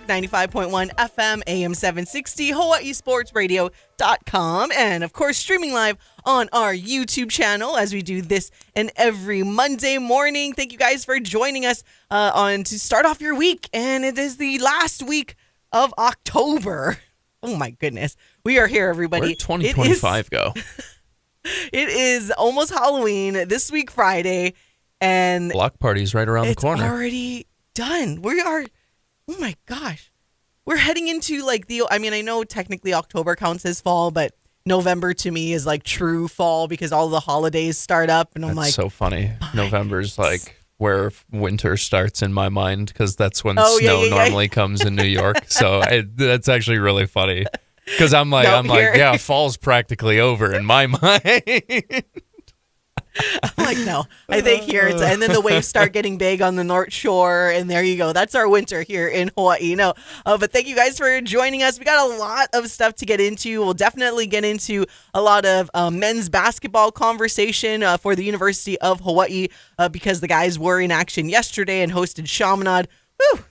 95.1 FM, AM 760, HawaiiSportsRadio.com, and of course streaming live on our YouTube channel as we do this and every Monday morning. Thank you guys for joining us on to start off your week, and it is the last week of October. Oh my goodness, we are here, everybody. Where'd 2025 go? It is almost Halloween this week, Friday, and Block party's right around the corner. It's already done. We are. Oh my gosh. We're heading into I know technically October counts as fall, but November to me is like true fall because all the holidays start up and I'm That's so funny. November's like where winter starts in my mind because that's when snow normally comes in New York. So that's actually really funny because I'm like, fall's practically over in my mind. I'm like, no, I think here it's, and then the waves start getting big on the North Shore, and there you go. That's our winter here in Hawaii. No, but thank you guys for joining us. We got a lot of stuff to get into. We'll definitely get into a lot of men's basketball conversation for the University of Hawaii because the guys were in action yesterday and hosted Chaminade. Whew.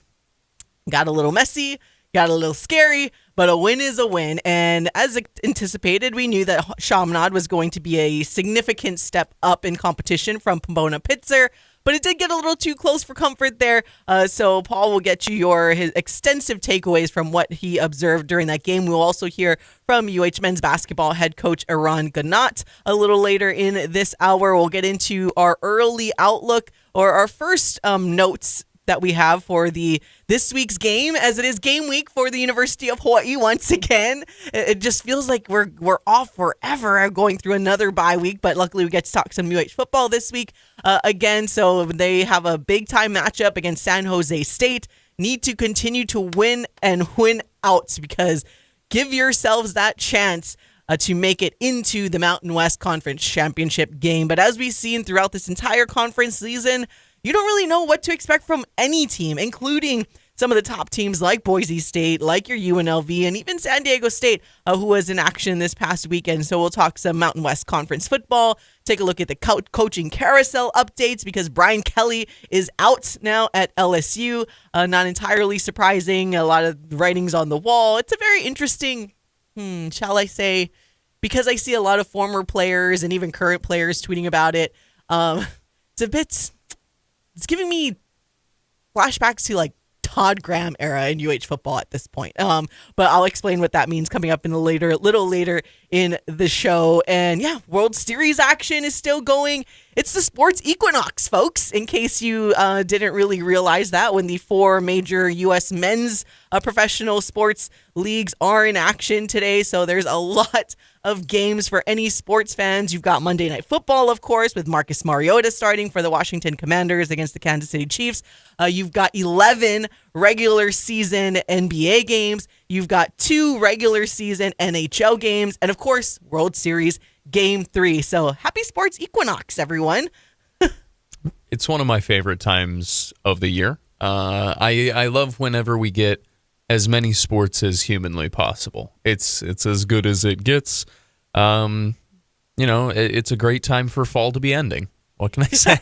Got a little messy, got a little scary, but a win is a win. And as anticipated, we knew that Chaminade was going to be a significant step up in competition from Pomona Pitzer, but it did get a little too close for comfort there. So Paul will get you his extensive takeaways from what he observed during that game. We'll also hear from UH men's basketball head coach Eran Ganot a little later in this hour. We'll get into our early outlook or our first notes that we have for this week's game, as it is game week for the University of Hawaii once again. It just feels like we're off forever going through another bye week, but luckily we get to talk some UH football this week again. So they have a big time matchup against San Jose State. Need to continue to win and win out because give yourselves that chance to make it into the Mountain West Conference Championship game. But as we've seen throughout this entire conference season, you don't really know what to expect from any team, including some of the top teams like Boise State, like your UNLV, and even San Diego State, who was in action this past weekend. So we'll talk some Mountain West Conference football, take a look at the coaching carousel updates because Brian Kelly is out now at LSU. Not entirely surprising. A lot of writings on the wall. It's a very interesting, shall I say, because I see a lot of former players and even current players tweeting about it. It's giving me flashbacks to like Todd Graham era in UH football at this point. But I'll explain what that means coming up in a little later in the show. And yeah, World Series action is still going. It's the sports equinox, folks, in case you didn't really realize that, when the 4 major U.S. men's professional sports leagues are in action today. So there's a lot of games for any sports fans. You've got Monday Night Football, of course, with Marcus Mariota starting for the Washington Commanders against the Kansas City Chiefs. You've got 11 regular season NBA games. You've got 2 regular season NHL games. And, of course, World Series Game 3. So happy sports equinox, everyone. It's one of my favorite times of the year. I love whenever we get as many sports as humanly possible. It's as good as it gets. It's a great time for fall to be ending. What can I say?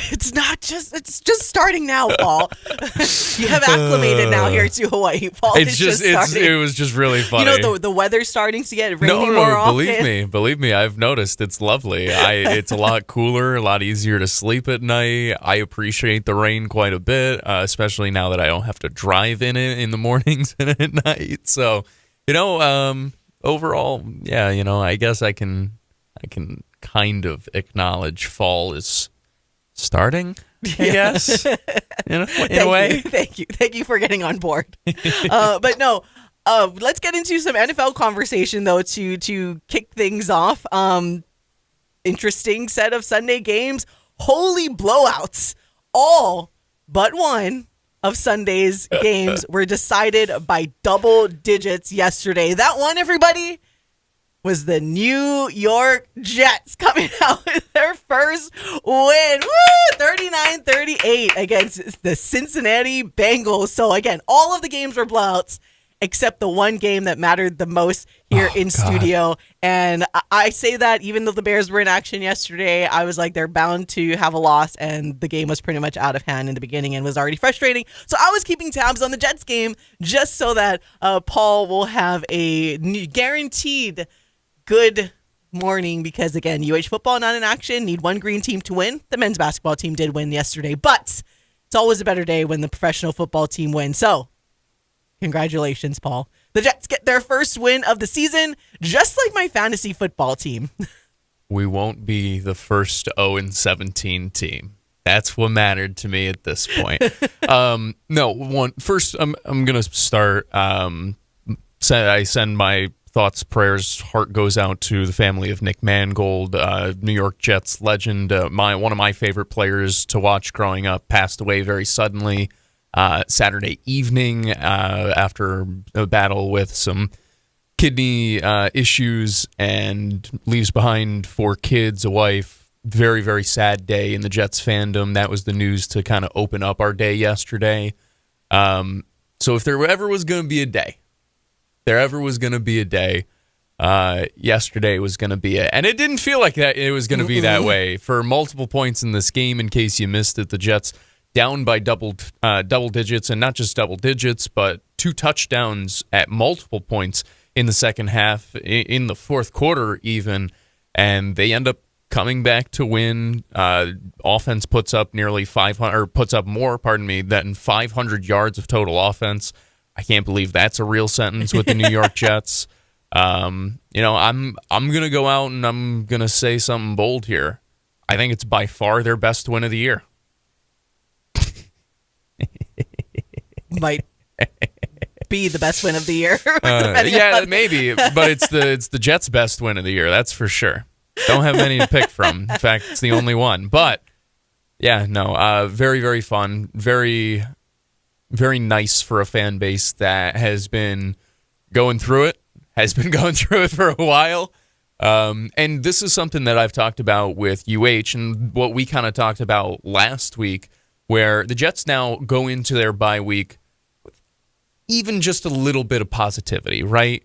It's just starting now, Paul. You have acclimated now here to Hawaii, Paul. It was just really funny. You know, the weather's starting to get rainy more often. Believe me, I've noticed it's lovely. It's a lot cooler, a lot easier to sleep at night. I appreciate the rain quite a bit, especially now that I don't have to drive in it in the mornings and at night. So, overall, yeah, I guess I can kind of acknowledge fall is starting, I guess, in a way. Thank you for getting on board. But no, let's get into some NFL conversation though to kick things off. Interesting set of Sunday games. Holy blowouts! All but one of Sunday's games were decided by double digits yesterday. That one, everybody, was the New York Jets coming out with their first win. Woo! 39-38 against the Cincinnati Bengals. So again, all of the games were blowouts. except the one game that mattered the most here in studio. And I say that even though the Bears were in action yesterday, I was like, they're bound to have a loss, and the game was pretty much out of hand in the beginning and was already frustrating. So I was keeping tabs on the Jets game just so that Paul will have a guaranteed good morning, because again, UH football not in action, need one green team to win. The men's basketball team did win yesterday, but it's always a better day when the professional football team wins. So congratulations, Paul. The Jets get their first win of the season, just like my fantasy football team. We won't be the first 0-17 team. That's what mattered to me at this point. First, I'm gonna start. I send my thoughts, prayers, heart goes out to the family of Nick Mangold, New York Jets legend. One of my favorite players to watch growing up passed away very suddenly Saturday evening after a battle with some kidney issues, and leaves behind 4 kids, a wife. Very, very sad day in the Jets fandom. That was the news to kind of open up our day yesterday. So if there ever was going to be a day, yesterday was going to be it. And it didn't feel like that it was going to be that way. For multiple points in this game, in case you missed it, the Jets down by double digits, and not just double digits, but 2 touchdowns at multiple points in the second half, in the fourth quarter even, and they end up coming back to win. Offense puts up nearly 500, or puts up more, than 500 yards of total offense. I can't believe that's a real sentence with the New York Jets. I'm gonna go out and I'm gonna say something bold here. I think it's by far their best win of the year. Might be the best win of the year. Maybe, but it's the Jets' best win of the year. That's for sure. Don't have many to pick from. In fact, it's the only one. But very, very fun. Very, very nice for a fan base that has been going through it. For a while. And this is something that I've talked about with UH, and what we kind of talked about last week, where the Jets now go into their bye week with even just a little bit of positivity, right?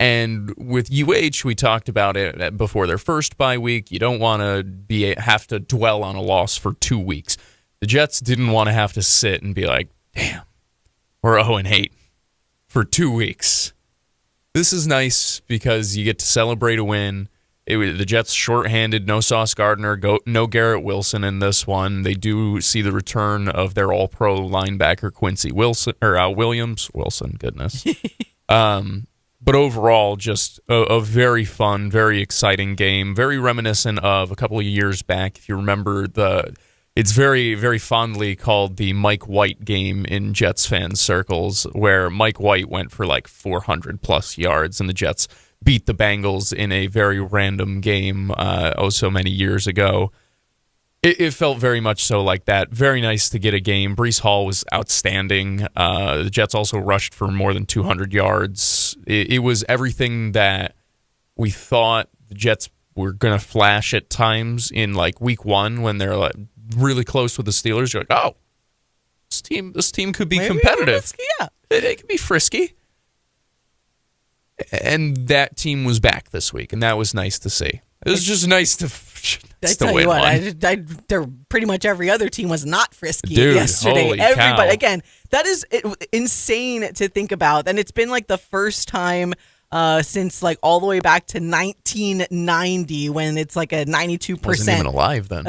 And with UH, we talked about it before their first bye week. You don't want to have to dwell on a loss for 2 weeks. The Jets didn't want to have to sit and be like, damn, we're 0-8 for 2 weeks. This is nice because you get to celebrate a win. The Jets shorthanded, no Sauce Gardner, no Garrett Wilson in this one. They do see the return of their all-pro linebacker Quincy Williams. Wilson, goodness. But overall, just a very fun, very exciting game. Very reminiscent of a couple of years back. If you remember, it's very, very fondly called the Mike White game in Jets fan circles, where Mike White went for like 400-plus yards, and the Jets beat the Bengals in a very random game so many years ago. It felt very much so like that. Very nice to get a game. Breece Hall was outstanding. The Jets also rushed for more than 200 yards. It was everything that we thought the Jets were going to flash at times in like week 1 when they're like really close with the Steelers. You're like, oh, this team could be competitive. Frisky, yeah. They could be frisky. And that team was back this week, and that was nice to see. It was just nice to win one. Pretty much every other team was not frisky yesterday. Holy cow. Again, that is insane to think about, and it's been like the first time since like all the way back to 1990 when it's like a 92%. Wasn't even alive then.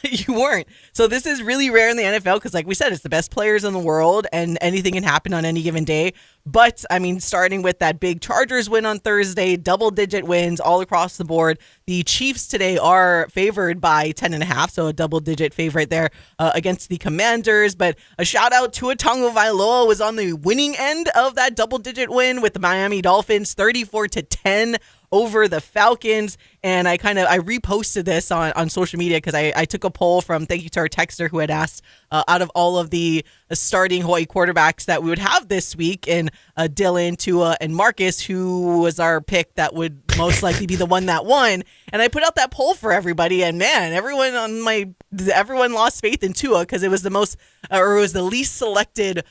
You weren't. So this is really rare in the NFL because, like we said, it's the best players in the world and anything can happen on any given day. But, I mean, starting with that big Chargers win on Thursday, double-digit wins all across the board. The Chiefs today are favored by 10.5, so a double-digit favorite there against the Commanders. But a shout-out to Tua Tagovailoa was on the winning end of that double-digit win with the Miami Dolphins, 34-10 over the Falcons. And I reposted this on social media because I took a poll from, thank you to our texter who had asked, out of all of the starting Hawaii quarterbacks that we would have this week, and Dylan, Tua, and Marcus, who was our pick that would most likely be the one that won. And I put out that poll for everybody, and man, everyone lost faith in Tua because it was the least selected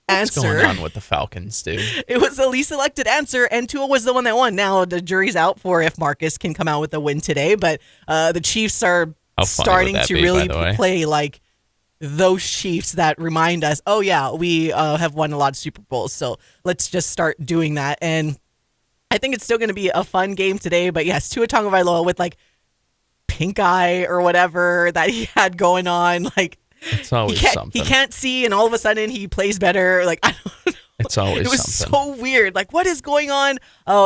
answer. What's going on with the Falcons, dude? It was the least selected answer, and Tua was the one that won. Now the jury's out for if Marcus can come out with a win today, but the Chiefs are starting to really play like those Chiefs that remind us, oh yeah, we have won a lot of Super Bowls, so let's just start doing that. And I think it's still going to be a fun game today, but yes, Tua Tagovailoa with like pink eye or whatever that he had going on, like it's always something. He can't see, and all of a sudden he plays better. Like, I don't know. It's always It was something. so weird. Like, what is going on?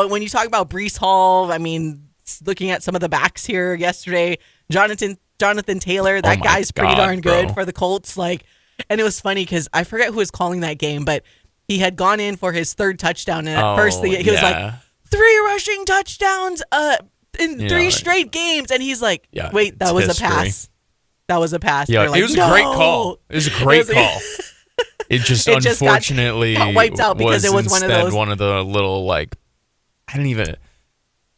When you talk about Breece Hall, I mean, looking at some of the backs here yesterday, Jonathan Taylor, that guy's pretty darn good for the Colts. Like, and it was funny because I forget who was calling that game, but he had gone in for his third touchdown, and at first he was like, 3 rushing touchdowns in 3 straight games, and he's like, wait, that was a pass. That was a pass. Yeah, like, it was a great call. It was a great call. It just unfortunately got wiped out because it was one of the little, like,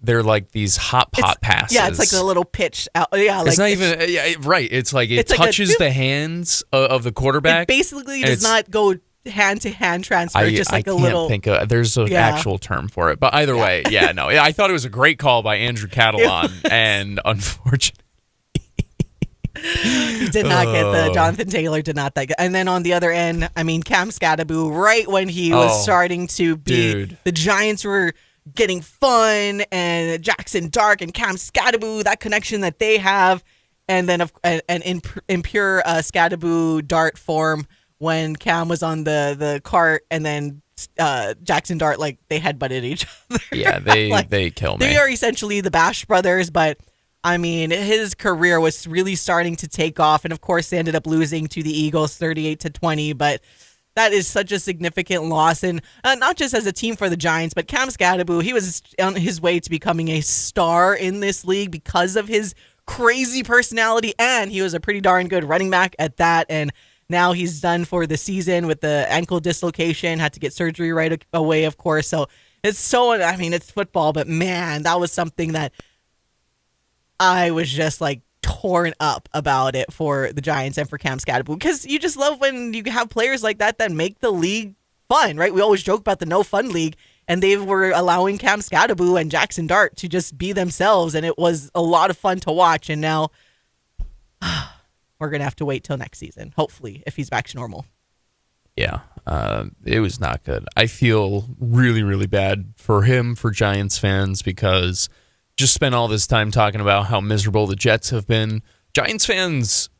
they're like these hot pot passes. Yeah, it's like a little pitch out. Yeah, like it's not even right. It's like it touches the hands of the quarterback. It basically does not go hand-to-hand transfer. Just like a little. There's an actual term for it, but either way, no. I thought it was a great call by Andrew Catalan, and unfortunately. He did not get Jonathan Taylor did not that good. And then on the other end, I mean, Cam Scatterbo, right when he was starting to be, the Giants were getting fun, and Jackson Dart and Cam Scatterbo, that connection that they have, and then in pure Scatterbo Dart form, when Cam was on the cart, and then Jackson Dart, like, they headbutted each other. Yeah, they kill me. They are essentially the Bash brothers, but I mean, his career was really starting to take off, and of course, they ended up losing to the Eagles 38-20. But that is such a significant loss, and not just as a team for the Giants, but Cam Scatterbo, he was on his way to becoming a star in this league because of his crazy personality, and he was a pretty darn good running back at that. And now he's done for the season with the ankle dislocation, had to get surgery right away, of course. So it's it's football, but man, that was something that I was just like torn up about it for the Giants and for Cam Scatterbo, because you just love when you have players like that make the league fun, right? We always joke about the no fun league, and they were allowing Cam Scatterbo and Jackson Dart to just be themselves, and it was a lot of fun to watch. And now we're going to have to wait till next season, hopefully, if he's back to normal. Yeah, it was not good. I feel really, really bad for him, for Giants fans, because just spent all this time talking about how miserable the Jets have been. Giants fans,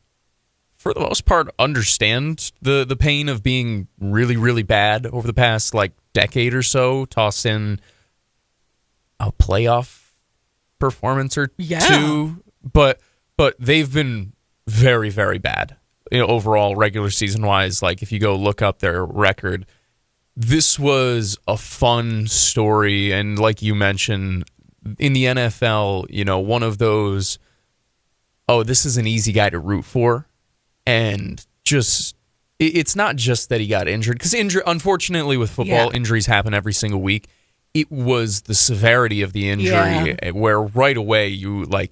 for the most part, understand the pain of being really, really bad over the past decade or so. Toss in a playoff performance or two, but they've been very, very bad. Overall, regular season wise, if you go look up their record, this was a fun story, and like you mentioned, in the NFL, one of those, this is an easy guy to root for. And just, it's not just that he got injured, because unfortunately with football, injuries happen every single week. It was the severity of the injury where right away you, they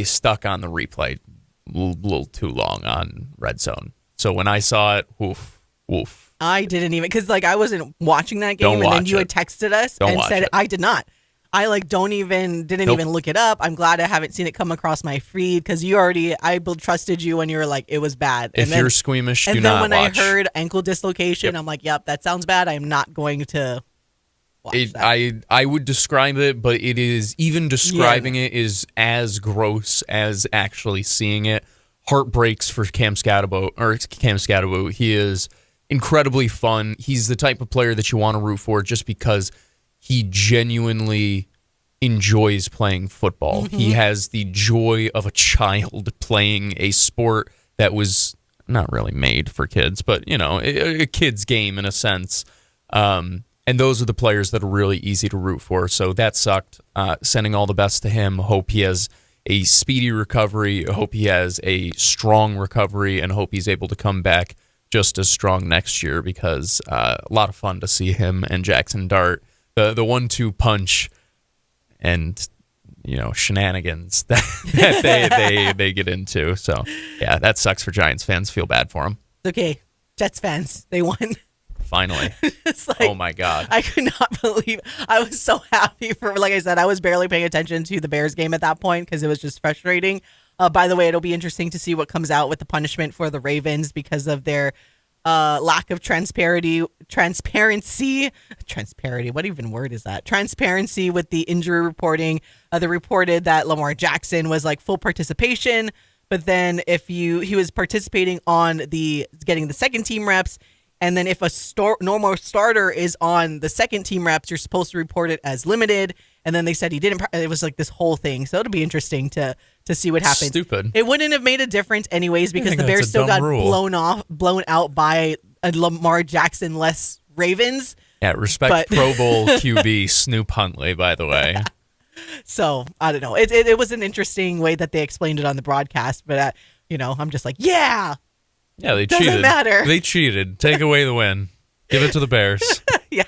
stuck on the replay a little too long on Red Zone. So when I saw it, woof. I didn't even, because I wasn't watching that game, and then you had texted us and said I did not. I didn't even look it up. I'm glad I haven't seen it come across my feed, because I trusted you when you were like, it was bad. If you're squeamish, do not watch. And then when I heard ankle dislocation, I'm like, yep, that sounds bad. I'm not going to watch that. I would describe it, but it is, even describing it is as gross as actually seeing it. Heartbreaks for Cam Scatterbo. He is incredibly fun. He's the type of player that you want to root for just because he genuinely enjoys playing football. Mm-hmm. He has the joy of a child playing a sport that was not really made for kids, but, a kid's game in a sense. And those are the players that are really easy to root for. So that sucked. Sending all the best to him. Hope he has a speedy recovery. Hope he has a strong recovery, and hope he's able to come back just as strong next year, because a lot of fun to see him and Jackson Dart, the 1-2 punch and shenanigans that they get into. So yeah, that sucks for Giants fans. Feel bad for him. Okay, Jets fans, they won. Finally. It's like, oh my God. I could not believe I was so happy for, like I said, I was barely paying attention to the Bears game at that point because it was just frustrating. By the way, it'll be interesting to see what comes out with the punishment for the Ravens because of their lack of transparency. What even word is that? Transparency with the injury reporting. They reported that Lamar Jackson was like full participation, but then he was participating on getting the second team reps. And then if a normal starter is on the second team reps, you're supposed to report it as limited. And then they said he didn't. It was like this whole thing. So it'll be interesting to see what happens. Stupid. It wouldn't have made a difference anyways because the Bears still got blown out by a Lamar Jackson-less Ravens. Yeah, respect Pro Bowl QB Snoop Huntley, by the way. So I don't know. It was an interesting way that they explained it on the broadcast. But, I'm just like, yeah. Yeah, they cheated. Doesn't matter. They cheated. Take away the win. Give it to the Bears. Yeah.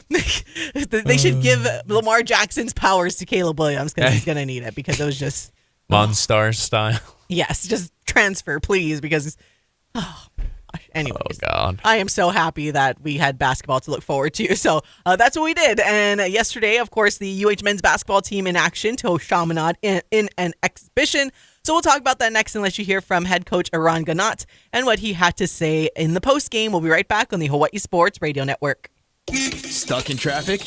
They should give Lamar Jackson's powers to Caleb Williams because he's going to need it because it was just... Monstar style. Yes, just transfer, please, because... Anyways, oh God. I am so happy that we had basketball to look forward to. So that's what we did. And yesterday, of course, the UH men's basketball team in action to Chaminade in an exhibition. So we'll talk about that next and let you hear from head coach Eran Ganot and what he had to say in the post game. We'll be right back on the Hawaii Sports Radio Network. Stuck in traffic?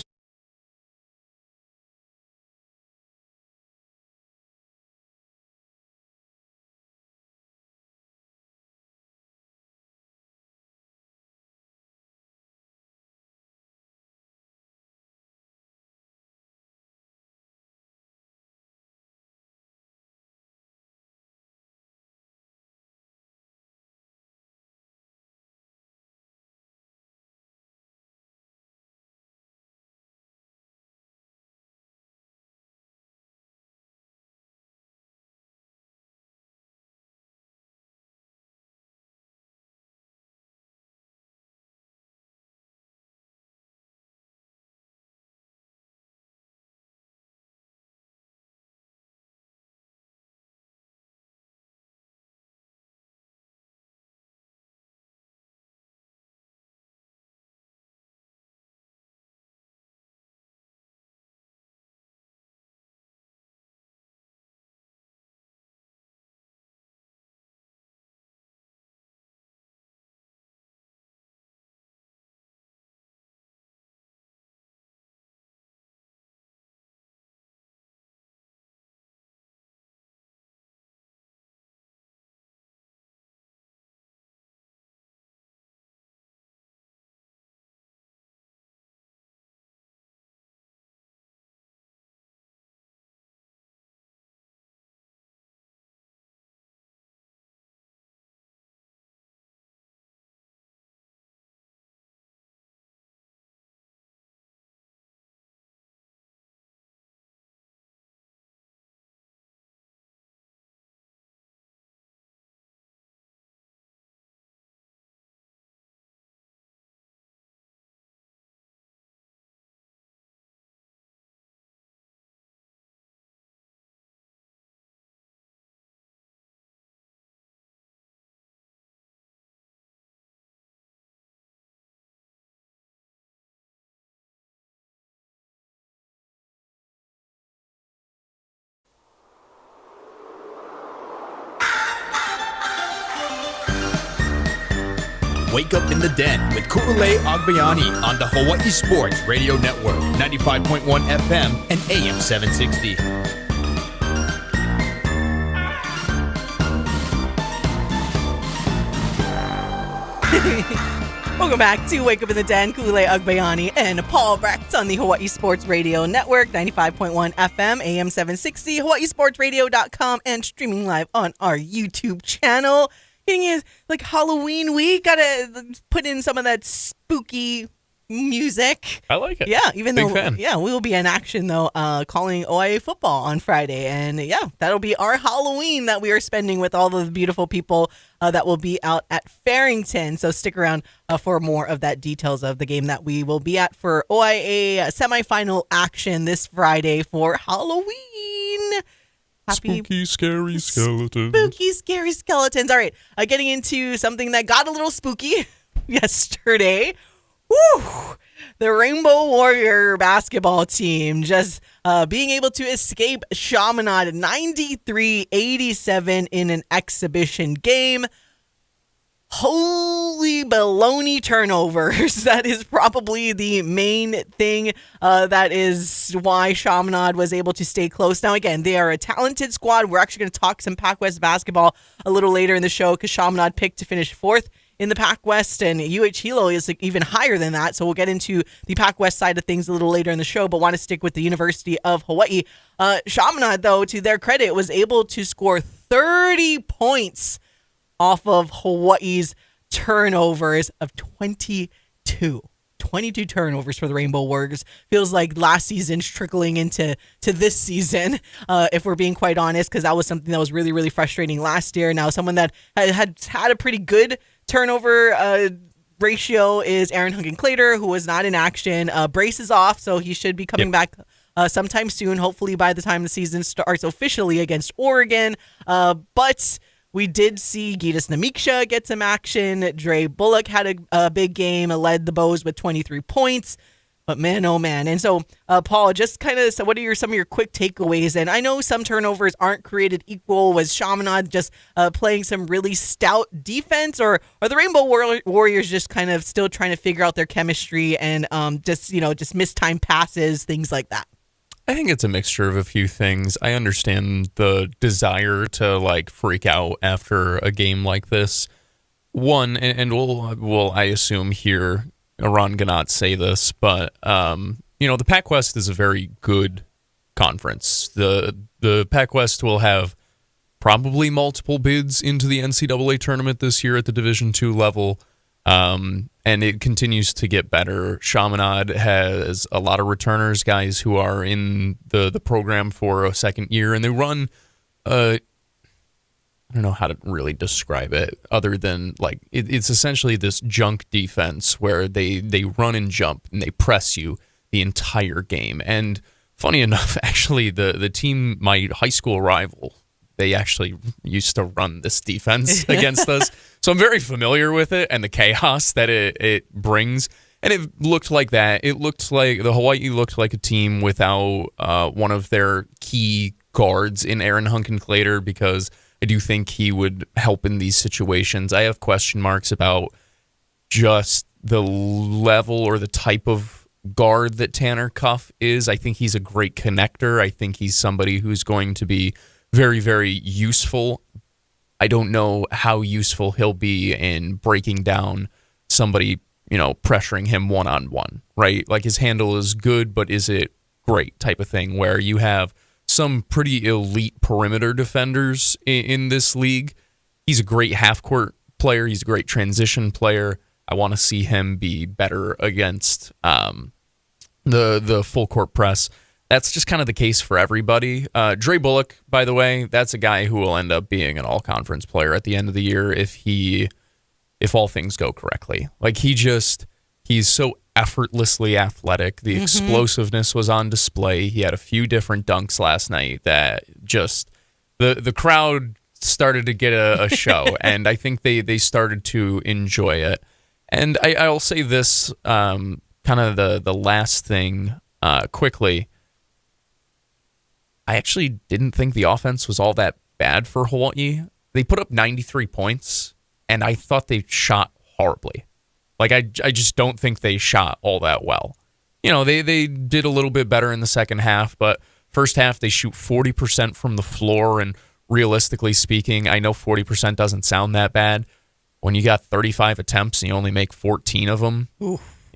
Wake up in the den with Kulale Agbayani on the Hawaii Sports Radio Network, 95.1 FM and AM 760. Welcome back to Wake Up in the Den. Kulale Agbayani and Paul Brecht on the Hawaii Sports Radio Network, 95.1 FM, AM 760, hawaiisportsradio.com, and streaming live on our YouTube channel. Getting is like Halloween week. Gotta put in some of that spooky music. I like it. Yeah, even Big though fan. we will be in action though, calling OIA football on Friday, and that'll be our Halloween that we are spending with all of the beautiful people that will be out at Farrington. So stick around for more of that details of the game that we will be at for OIA semifinal action this Friday for Halloween. Spooky, scary skeletons. Spooky, scary skeletons. All right, getting into something that got a little spooky yesterday. Woo! The Rainbow Warrior basketball team just being able to escape Chaminade 93-87 in an exhibition game. Holy baloney turnovers. That is probably the main thing. That is why Chaminade was able to stay close. Now, again, they are a talented squad. We're actually going to talk some Pac West basketball a little later in the show because Chaminade picked to finish 4th in the Pac West, and Hilo is even higher than that. So we'll get into the Pac West side of things a little later in the show, but want to stick with the University of Hawai'i. Chaminade, though, to their credit, was able to score 30 points off of Hawaii's turnovers of 22. 22 turnovers for the Rainbow Warriors. Feels like last season's trickling into this season, if we're being quite honest, because that was something that was really, really frustrating last year. Now, someone that had a pretty good turnover ratio is Aaron Hunkin-Clater, who was not in action. Brace is off, so he should be coming back sometime soon, hopefully by the time the season starts officially against Oregon. But we did see Gitas Namiksha get some action. Dre Bullock had a big game, led the Bows with 23 points. But man, oh man. And so, Paul, just kind of, so what are some of your quick takeaways? And I know some turnovers aren't created equal. Was Chaminade just playing some really stout defense? Or are the Rainbow Warriors just kind of still trying to figure out their chemistry and just mistimed passes, things like that? I think it's a mixture of a few things. I understand the desire to freak out after a game like this. One, and we'll I assume hear Eran Ganot say this, but the Pac West is a very good conference. The Pac West will have probably multiple bids into the NCAA tournament this year at the Division II level. And it continues to get better. Chaminade has a lot of returners, guys who are in the program for a second year, and they run, I don't know how to really describe it other than it's essentially this junk defense where they run and jump and they press you the entire game. And funny enough, actually, the team, my high school rival, they actually used to run this defense against us. So I'm very familiar with it and the chaos that it brings. And it looked like that. It looked like the Hawaii looked like a team without one of their key guards in Aaron Hunkin-Clater, because I do think he would help in these situations. I have question marks about just the level or the type of guard that Tanner Cuff is. I think he's a great connector. I think he's somebody who's going to be very, very useful. I don't know how useful he'll be in breaking down somebody, pressuring him one-on-one, right? His handle is good, but is it great type of thing, where you have some pretty elite perimeter defenders in this league. He's a great half-court player. He's a great transition player. I want to see him be better against the full-court press. That's just kind of the case for everybody. Dre Bullock, by the way, that's a guy who will end up being an all-conference player at the end of the year if all things go correctly. He's so effortlessly athletic. The explosiveness was on display. He had a few different dunks last night that just the crowd started to get a show, and I think they started to enjoy it. And I'll say this, kind of the last thing quickly. I actually didn't think the offense was all that bad for Hawaii. They put up 93 points, and I thought they shot horribly. I just don't think they shot all that well. They did a little bit better in the second half, but first half they shoot 40% from the floor, and realistically speaking, I know 40% doesn't sound that bad. When you got 35 attempts and you only make 14 of them,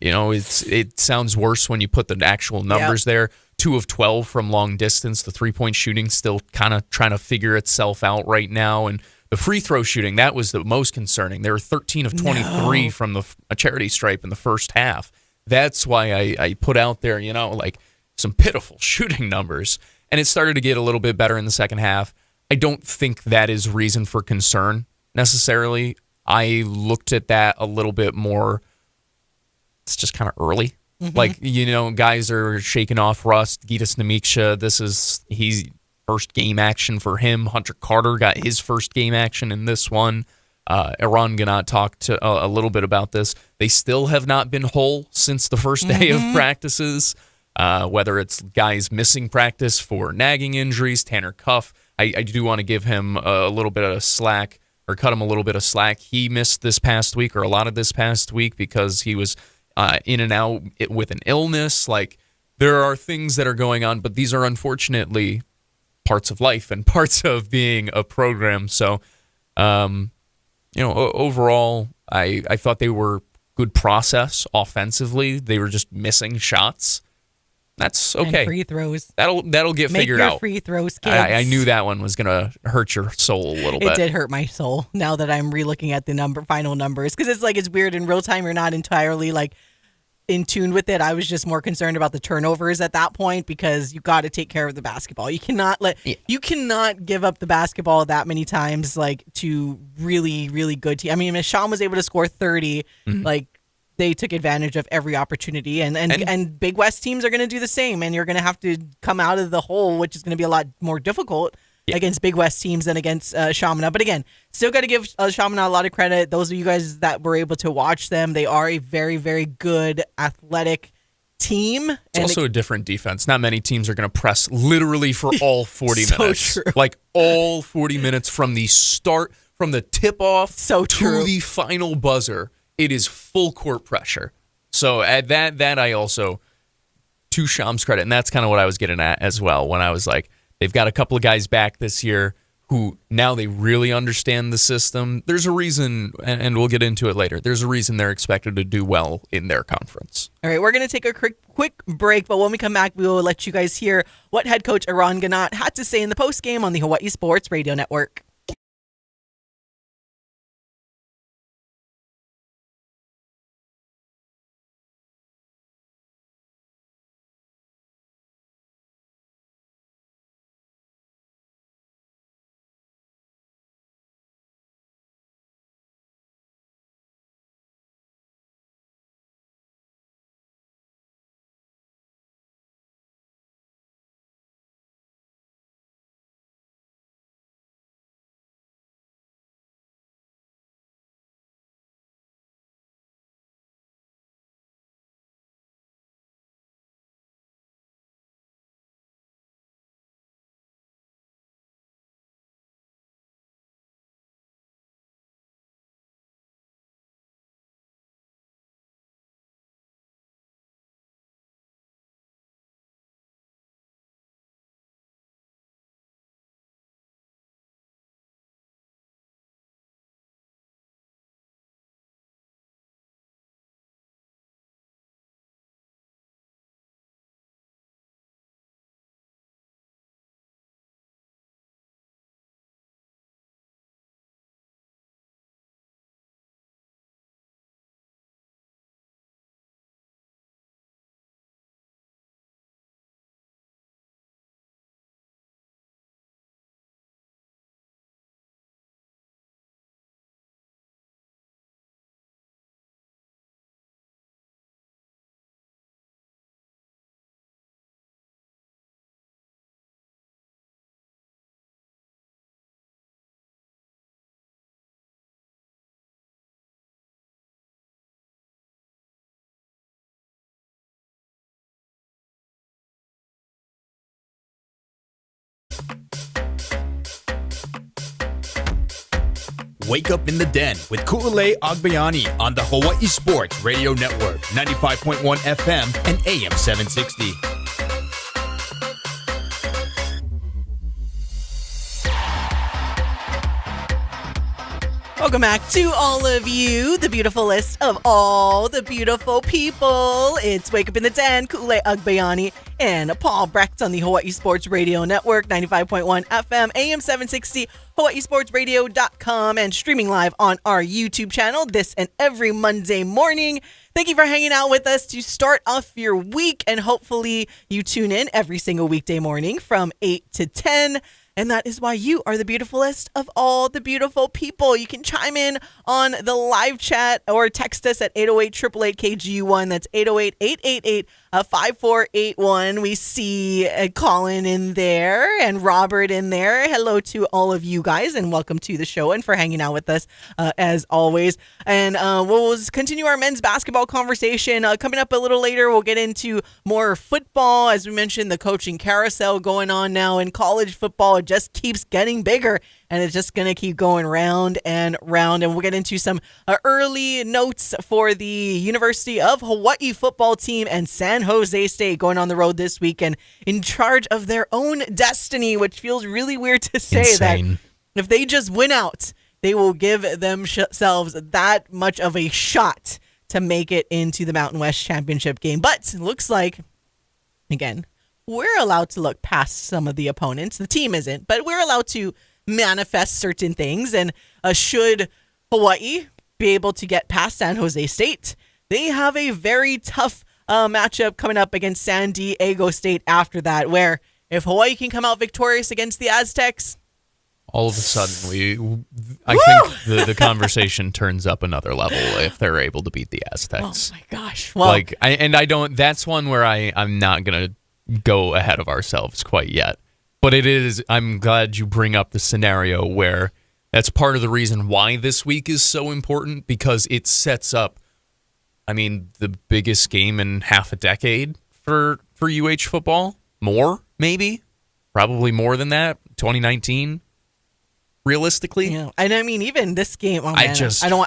it sounds worse when you put the actual numbers there. 2 of 12 from long distance. The three-point shooting still kind of trying to figure itself out right now. And the free throw shooting, that was the most concerning. They were 13 of 23 from a charity stripe in the first half. That's why I put out there, some pitiful shooting numbers. And it started to get a little bit better in the second half. I don't think that is reason for concern necessarily. I looked at that a little bit more. It's just kind of early. Guys are shaking off rust. Gitas Namiksha, first game action for him. Hunter Carter got his first game action in this one. Eran Ganot talked a little bit about this. They still have not been whole since the first day of practices, whether it's guys missing practice for nagging injuries. Tanner Cuff, I do want to give him a little bit of slack, or cut him a little bit of slack. He missed this past week, or a lot of this past week, because he was in and out with an illness. Like, there are things that are going on, but these are unfortunately parts of life and parts of being a program. So, overall, I thought they were good process offensively. They were just missing shots. That's okay. And free throws. That'll get figured out. Make your free throws, kids. I knew that one was gonna hurt your soul a little bit. It did hurt my soul now that I'm relooking at the final numbers, because it's weird in real time. You're not entirely in tune with it. I was just more concerned about the turnovers at that point, because you got to take care of the basketball. You cannot give up the basketball that many times to really, really good team. I mean, Michelle was able to score 30. They took advantage of every opportunity, and Big West teams are going to do the same, and you're going to have to come out of the hole, which is going to be a lot more difficult against Big West teams than against Chaminade. But again, still got to give Chaminade a lot of credit. Those of you guys that were able to watch them, they are a very, very good athletic team. It's also a different defense. Not many teams are going to press literally for all 40 minutes. True. All 40 minutes from the start, from the tip-off to the final buzzer. It is full court pressure. So at that I also, to Sham's credit, and that's kind of what I was getting at as well, when I was like, they've got a couple of guys back this year who now they really understand the system. There's a reason, and we'll get into it later, there's a reason they're expected to do well in their conference. All right, we're going to take a quick break, but when we come back, we will let you guys hear what head coach Eran Ganot had to say in the postgame on the Hawaii Sports Radio Network. Wake Up in the Den with Kulale Agbayani on the Hawaii Sports Radio Network, 95.1 FM and AM 760. Welcome back to all of you, the beautiful list of all the beautiful people. It's Wake Up in the Den, Kulale Agbayani and Paul Brecht on the Hawaii Sports Radio Network, 95.1 FM, AM 760, hawaiisportsradio.com, and streaming live on our YouTube channel this and every Monday morning. Thank you for hanging out with us to start off your week, and hopefully you tune in every single weekday morning from 8 to 10. And that is why you are the beautifulest of all the beautiful people. You can chime in on the live chat or text us at 808-888-KGU1. That's 5481. We see Colin in there and Robert in there. Hello to all of you guys and welcome to the show and for hanging out with us as always. And we'll continue our men's basketball conversation. Coming up a little later, we'll get into more football. As we mentioned, the coaching carousel going on now in college football. It just keeps getting bigger. And it's just going to keep going round and round. And we'll get into some early notes for the University of Hawai'i football team and San Jose State going on the road this weekend in charge of their own destiny, which feels really weird to say. Insane. That if they just win out, they will give themselves that much of a shot to make it into the Mountain West Championship game. But it looks like, again, we're allowed to look past some of the opponents. The team isn't, but we're allowed to manifest certain things. And should Hawaii be able to get past San Jose State, they have a very tough matchup coming up against San Diego State after that, where if Hawaii can come out victorious against the Aztecs, all of a sudden I think the conversation turns up another level if they're able to beat the Aztecs. Oh my gosh. Well, that's one where I'm not going to go ahead of ourselves quite yet. But I'm glad you bring up the scenario where that's part of the reason why this week is so important, because it sets up, the biggest game in half a decade for UH football. More, maybe. Probably more than that. 2019. Realistically, yeah, and even this game. Oh man,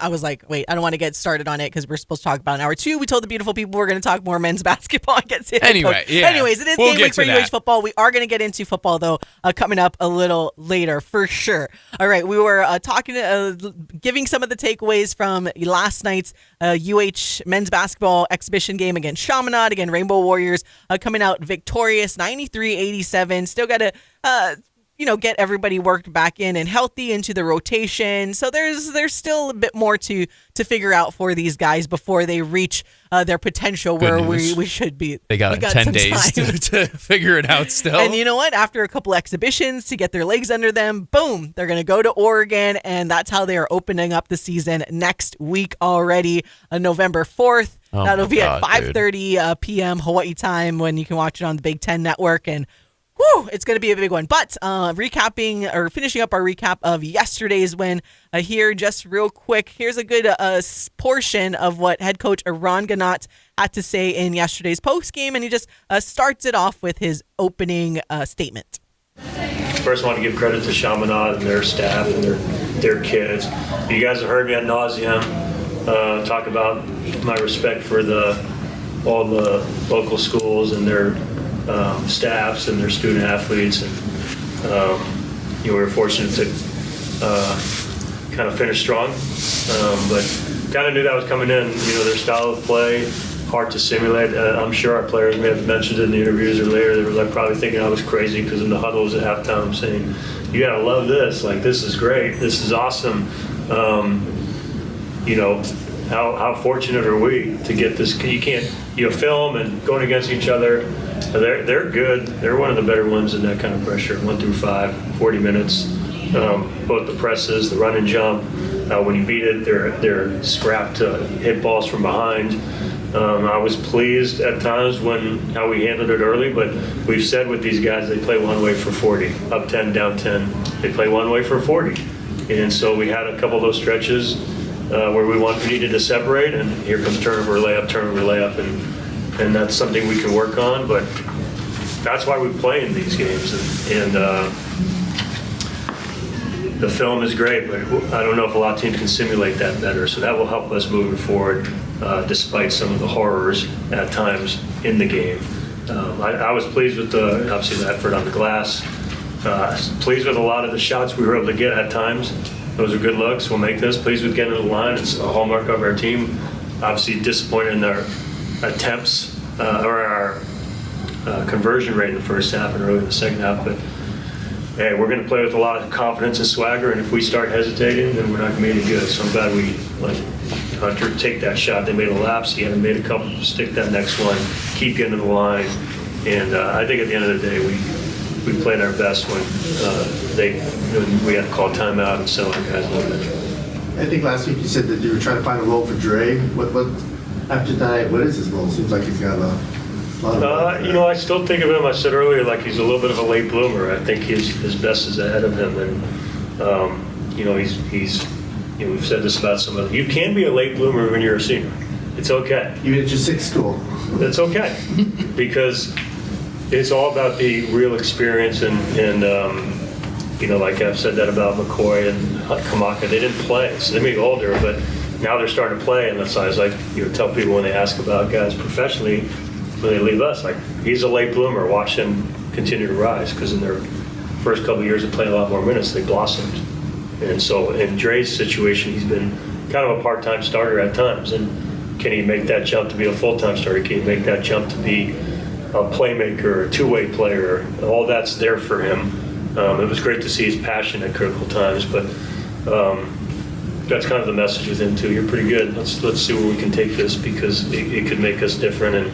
I was like, wait, I don't want to get started on it because we're supposed to talk about an hour 2. We told the beautiful people we're going to talk more men's basketball and get to Anyways, it is game week for UH football. We are going to get into football though, coming up a little later for sure. All right, we were talking, giving some of the takeaways from last night's UH men's basketball exhibition game against Chaminade. Again, Rainbow Warriors coming out victorious, 93-87. Still got to. Get everybody worked back in and healthy into the rotation. So there's still a bit more to figure out for these guys before they reach their potential where we should be. They got 10 days to figure it out still. And you know what? After a couple exhibitions to get their legs under them, boom, they're going to go to Oregon, and that's how they are opening up the season next week already, November 4th. That'll be at 5:30 p.m. Hawaii time when you can watch it on the Big Ten Network. And it's going to be a big one. But finishing up our recap of yesterday's win here just real quick. Here's a good portion of what head coach Eran Ganot had to say in yesterday's postgame, and he just starts it off with his opening statement. First, I want to give credit to Chaminade and their staff and their kids. You guys have heard me ad nauseum talk about my respect for all the local schools and their staffs and their student athletes, and we were fortunate to kind of finish strong, but kind of knew that was coming in. Their style of play, hard to simulate. I'm sure our players may have mentioned it in the interviews or later. They were probably thinking I was crazy because in the huddles at halftime I'm saying, "You gotta love this. This is great. This is awesome." How fortunate are we to get this? You can't film and going against each other. They're good. They're one of the better ones in that kind of pressure. 1 through 5, 40 minutes. Both the presses, the run and jump. When you beat it, they're scrapped to hit balls from behind. I was pleased at times how we handled it early, but we've said with these guys, they play one way for 40, up 10, down 10. They play one way for 40, and so we had a couple of those stretches where we needed to separate, and here comes turnover, layup, and that's something we can work on, but that's why we play in these games, and the film is great, but I don't know if a lot of teams can simulate that better, so that will help us moving forward, despite some of the horrors at times in the game. I was pleased with obviously the effort on the glass, pleased with a lot of the shots we were able to get at times. Those are good looks. We'll make this. Pleased with getting to the line. It's a hallmark of our team. Obviously disappointed in our attempts or our conversion rate in the first half and early in the second half. But hey, we're going to play with a lot of confidence and swagger. And if we start hesitating, then we're not going to be any good. So I'm glad we let Hunter take that shot. They made a lapse. He hadn't made a couple. Stick that next one. Keep getting to the line. And I think at the end of the day, we played our best when we had to call timeout and sell our guys a little bit. I think last week you said that you were trying to find a role for Dre. What after tonight? What is his role? Seems like he's got a I still think of him, I said earlier, like he's a little bit of a late bloomer. I think his best is ahead of him. And, he's we've said this about some other, you can be a late bloomer when you're a senior. It's okay. Even at your sixth school. It's okay. Because it's all about the real experience and like I've said that about McCoy and Kamaka, they didn't play. So they may be older, but now they're starting to play. And that's why I was like, tell people when they ask about guys professionally, when they leave us, like, he's a late bloomer. Watch him continue to rise, because in their first couple of years of playing a lot more minutes, they blossomed. And so in Dre's situation, he's been kind of a part-time starter at times. And can he make that jump to be a full-time starter? Can he make that jump to be a playmaker, a two-way player? All that's there for him. It was great to see his passion at critical times, but that's kind of the message with him too. You're pretty good. Let's see where we can take this, because it could make us different. And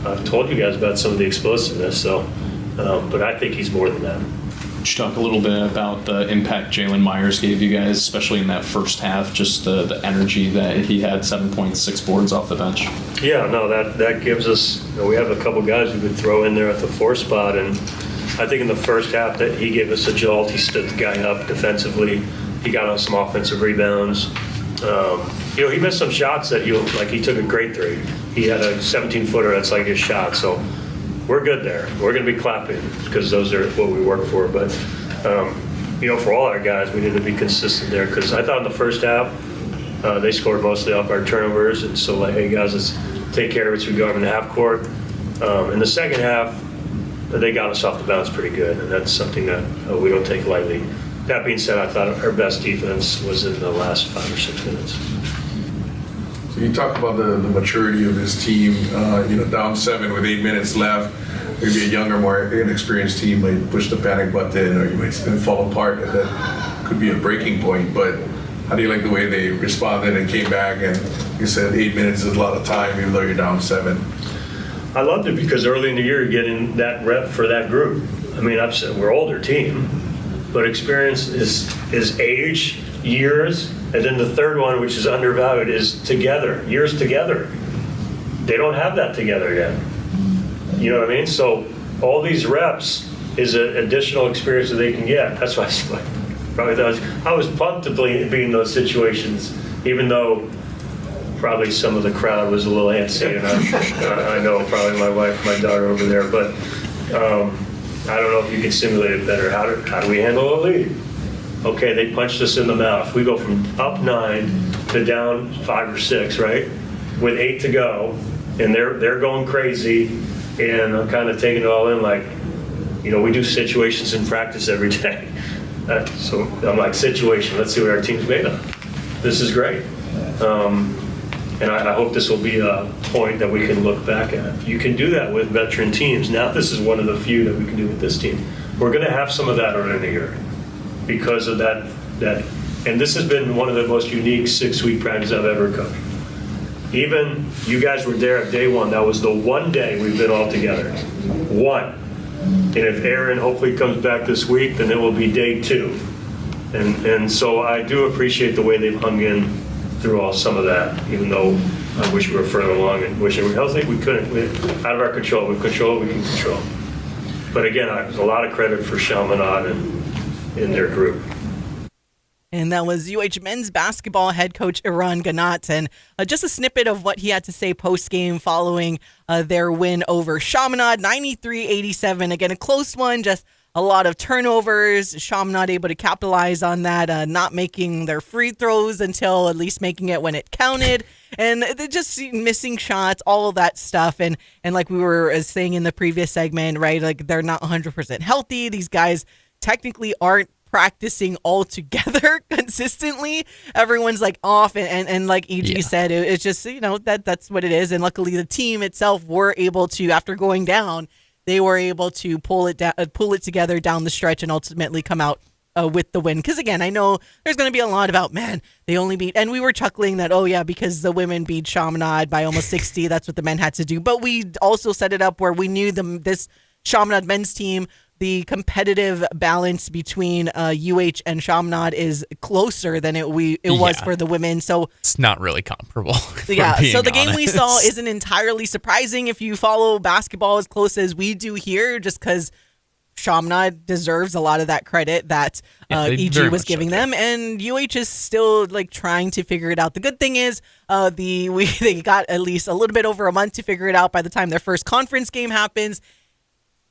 I've told you guys about some of the explosiveness, but I think he's more than that. Could you talk a little bit about the impact Jalen Myers gave you guys, especially in that first half, just the energy that he had, 7.6 boards off the bench? Yeah, no, that gives us, we have a couple guys we could throw in there at the 4 spot, and I think in the first half that he gave us a jolt. He stood the guy up defensively. He got on some offensive rebounds. He missed some shots that he took a great 3. He had a 17-footer that's like his shot, so we're good there. We're going to be clapping, because those are what we work for. But, for all our guys, we need to be consistent there, because I thought in the first half, they scored mostly off our turnovers. And so, hey, guys, let's take care of it as we go in the half court. In the second half, they got us off the bounce pretty good, and that's something that we don't take lightly. That being said, I thought our best defense was in the last 5 or 6 minutes. So you talk about the maturity of this team, down 7 with 8 minutes left. Maybe a younger, more inexperienced team might push the panic button, or you might then fall apart, and that could be a breaking point. But how do you like the way they responded and came back? And you said 8 minutes is a lot of time, even though you're down 7. I loved it, because early in the year, you're getting that rep for that group. I mean, I've said we're an older team, but experience is age, years, and then the third one, which is undervalued, is together, years together. They don't have that together yet. You know what I mean? So all these reps is an additional experience that they can get. That's why I was pumped to be in those situations, even though probably some of the crowd was a little antsy, and I know probably my wife, my daughter over there, but I don't know if you can simulate it better. How do we handle a lead? Okay, they punched us in the mouth. We go from up 9 to down 5 or 6, right? With 8 to go, and they're going crazy, and I'm kind of taking it all in, like, we do situations in practice every day. So I'm like, situation, let's see what our team's made of. This is great. And I hope this will be a point that we can look back at. You can do that with veteran teams. Now this is one of the few that we can do with this team. We're going to have some of that early in the year because of that. And this has been one of the most unique 6-week practices I've ever coached. Even you guys were there at day 1. That was the one day we've been all together. One. And if Aaron hopefully comes back this week, then it will be day 2. And so I do appreciate the way they've hung in through some of that, even though I wish we were further along and wish we were healthy. We couldn't. Out of our control. We control what we can control. But again, there's a lot of credit for Chaminade and their group. And that was UH men's basketball head coach Eran Ganot, and just a snippet of what he had to say post-game following their win over Chaminade, 93-87. Again, a close one, just a lot of turnovers. Chaminade able to capitalize on that, not making their free throws until at least making it when it counted. And they're just missing shots, all of that stuff. And like we were saying in the previous segment, right, like they're not 100% healthy. These guys technically aren't practicing all together consistently. Everyone's like off, and like EG said, it's just, that's what it is. And luckily the team itself were able to, after going down, they were able to pull it together down the stretch and ultimately come out with the win. Because again, I know there's going to be a lot about, man, they only beat, and we were chuckling that, oh yeah, because the women beat Chaminade by almost 60, that's what the men had to do. But we also set it up where we knew this Chaminade men's team the competitive balance between UH and Chaminade is closer than it was for the women. So it's not really comparable. Yeah. So the game we honest. saw isn't entirely surprising if you follow basketball as close as we do here, just because Chaminade deserves a lot of that credit that they EG very was much giving so them, and UH is still like trying to figure it out. The good thing is they got at least a little bit over a month to figure it out by the time their first conference game happens.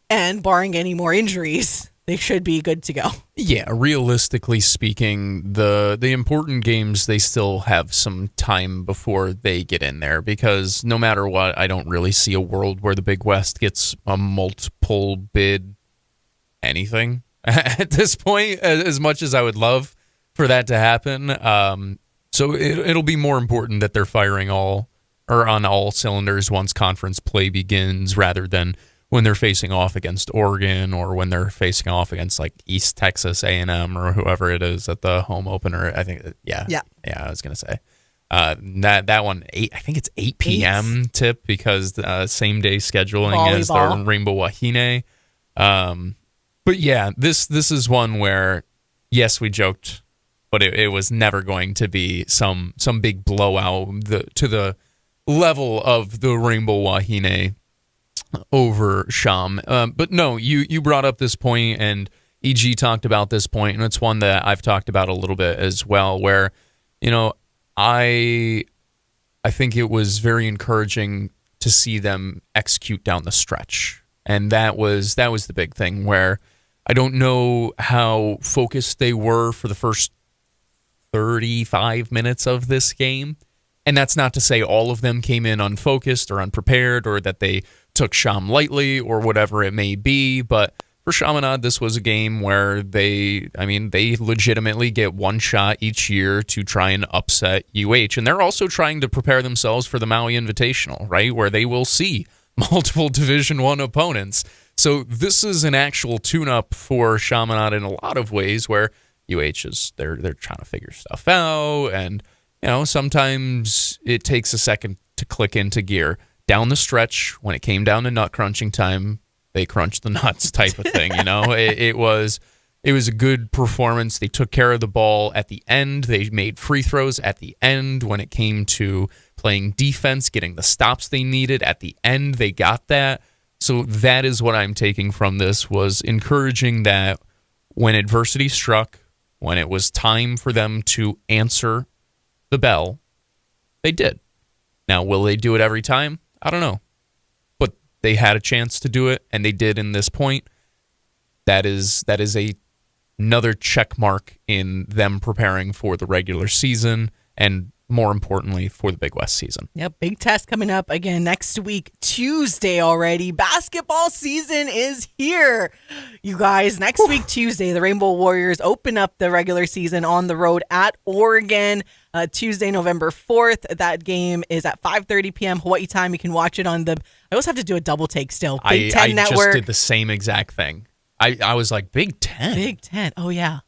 And barring any more injuries, they should be good to go. Yeah, realistically speaking, the important games, they still have some time before they get in there, because no matter what, I don't really see a world where the Big West gets a multiple bid anything at this point, as much as I would love for that to happen. So it'll be more important that they're firing on all cylinders once conference play begins, rather than when they're facing off against Oregon or when they're facing off against like East Texas A&M or whoever it is at the home opener. I think, yeah, I was gonna say that one. I think it's 8 p.m. tip, because same day scheduling Volleyball. as the Rainbow Wahine. But yeah, this is one where, yes, we joked, but it was never going to be some big blowout to the level of the Rainbow Wahine over Sham. But no, you brought up this point, and EG talked about this point, and it's one that I've talked about a little bit as well, where, I think it was very encouraging to see them execute down the stretch. And that was the big thing, where I don't know how focused they were for the first 35 minutes of this game. And that's not to say all of them came in unfocused or unprepared, or that they took Sham lightly or whatever it may be. But for Chaminade, this was a game where they legitimately get one shot each year to try and upset UH. And they're also trying to prepare themselves for the Maui Invitational, right, where they will see multiple Division I opponents. So this is an actual tune-up for Chaminade in a lot of ways, where UH is they're trying to figure stuff out, and sometimes it takes a second to click into gear. Down the stretch, when it came down to nut crunching time, they crunched the nuts type of thing. It was a good performance. They took care of the ball at the end. They made free throws at the end. When it came to playing defense, getting the stops they needed at the end, they got that. So that is what I'm taking from this, was encouraging that when adversity struck, when it was time for them to answer the bell, they did. Now, will they do it every time? I don't know. But they had a chance to do it, and they did in this point. That is another check mark in them preparing for the regular season, and more importantly, for the Big West season. Yep, big test coming up again next week, Tuesday already. Basketball season is here, you guys. Next week, Tuesday, the Rainbow Warriors open up the regular season on the road at Oregon. Tuesday, November 4th. That game is at 5:30 p.m. Hawaii time. You can watch it on the... I always have to do a double take still. Big Ten Network. I just did the same exact thing. I was like, Big Ten? Big Ten. Oh, yeah.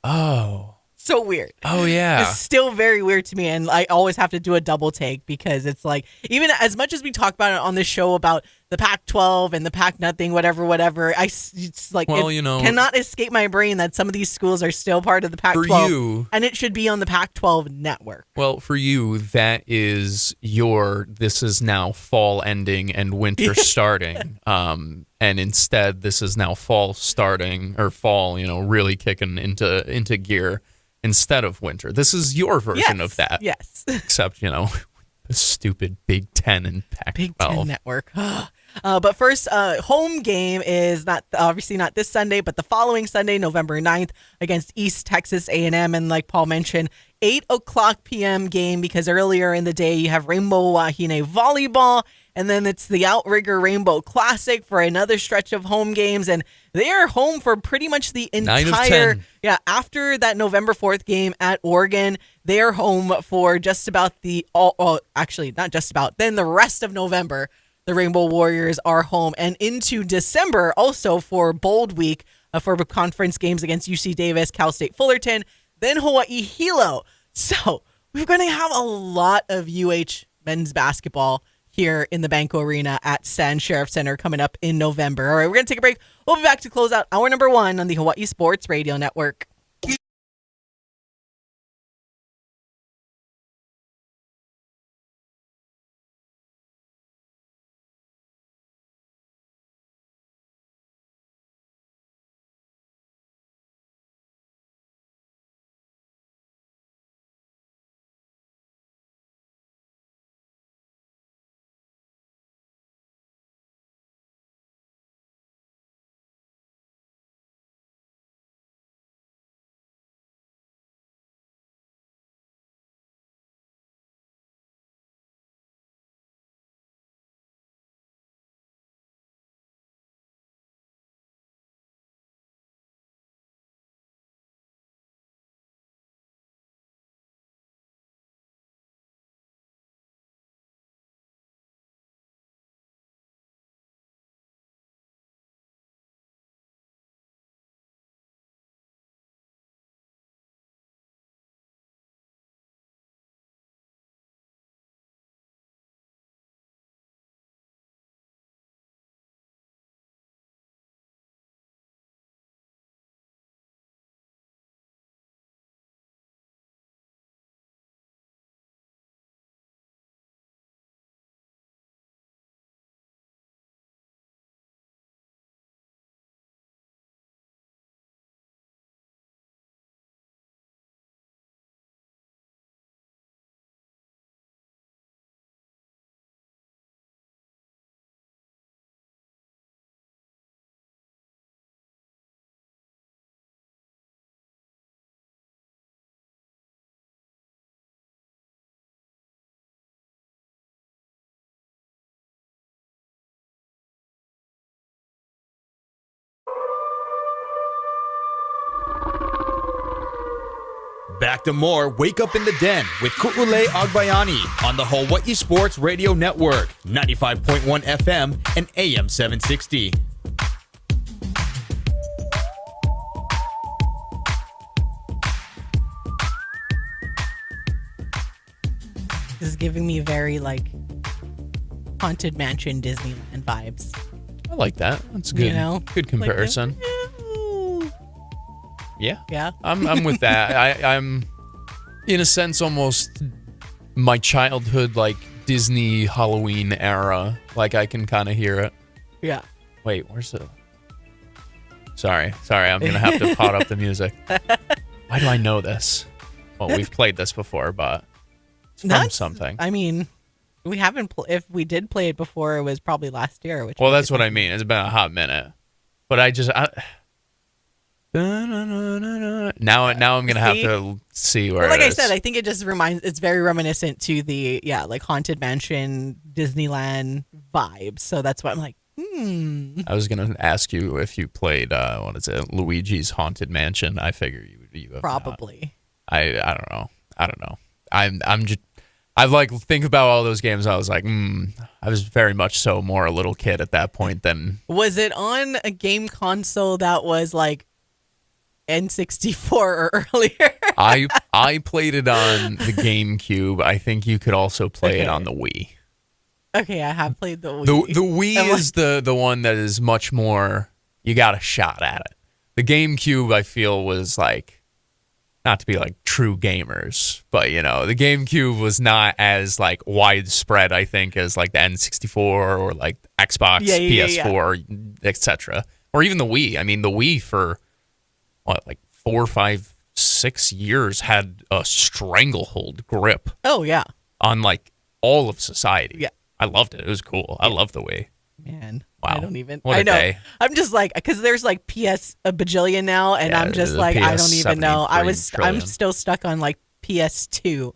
Oh. So weird. Oh, yeah. It's still very weird to me, and I always have to do a double take, because it's like, even as much as we talk about it on this show about the Pac-12 and the Pac-nothing, whatever, it's like, well, cannot escape my brain that some of these schools are still part of the Pac-12, for you, and it should be on the Pac-12 network. Well, for you, that is this is now fall ending and winter starting, and instead this is now fall starting, or fall, really kicking into gear, instead of winter. This is your version of that. Yes. Except, the stupid Big Ten and Pac-12. Big Ten Network. But first, home game is obviously not this Sunday, but the following Sunday, November 9th, against East Texas A&M. And like Paul mentioned, 8:00 p.m. game, because earlier in the day you have Rainbow Wahine volleyball, and then it's the Outrigger Rainbow Classic for another stretch of home games, and they are home for pretty much the entire... Yeah, after that November 4th game at Oregon, they are home for just about actually, not just about, then the rest of November, the Rainbow Warriors are home, and into December also for Bold Week for conference games against UC Davis, Cal State Fullerton, then Hawaii Hilo. So we're going to have a lot of UH men's basketball here in the Banco Arena at Sand Sheriff Center coming up in November. All right, we're going to take a break. We'll be back to close out hour number 1 on the Hawaii Sports Radio Network. Back to more Wake Up in the Den with Ku'ulei Agbayani on the Hawaii Sports Radio Network, 95.1 FM and AM 760. This is giving me very Haunted Mansion Disneyland vibes. I like that. That's good. Good comparison. Yeah. I'm with that. I'm in a sense almost my childhood Disney Halloween era. I can kind of hear it. Yeah. Wait, where's the... Sorry, I'm gonna have to pot up the music. Why do I know this? Well, we've played this before, but it's from something. I mean, we haven't if we did play it before, it was probably last year. Well, that's what I mean. It's been a hot minute. But now I'm gonna have to see where. Like I said, I think it just it's very reminiscent to the Haunted Mansion Disneyland vibes. So that's why I'm like, I was gonna ask you if you played Luigi's Haunted Mansion. I figure you have probably. Not. I don't know. I'm just. I think about all those games. I was like, I was very much so more a little kid at that point than. Was it on a game console that was N64 or earlier? I played it on the GameCube. I think you could also play it on the Wii. Okay, I have played the Wii. The Wii is the one that is much more. You got a shot at it. The GameCube, I feel, was not to be true gamers, but the GameCube was not as widespread, I think, as the N64 or Xbox, PS4, etc. Or even the Wii. I mean, the Wii for 4, 5, 6 years had a stranglehold grip. Oh yeah. On all of society. Yeah. I loved it. It was cool. I love the Wii. Man. Wow. I don't even. What a I know. Day. I'm just because there's PS a bajillion now, and I'm just I don't even know. I'm still stuck on PS2,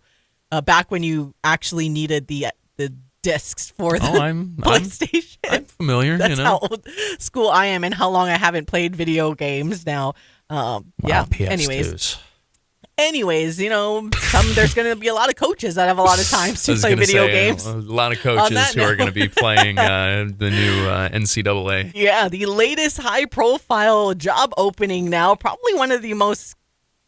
back when you actually needed the discs for the PlayStation. I'm familiar. That's how old school I am, and how long I haven't played video games now. Yeah. PS2s. Anyways, there's going to be a lot of coaches that have a lot of time to play video games. A lot of coaches who are going to be playing the new NCAA. Yeah, the latest high-profile job opening now, probably one of the most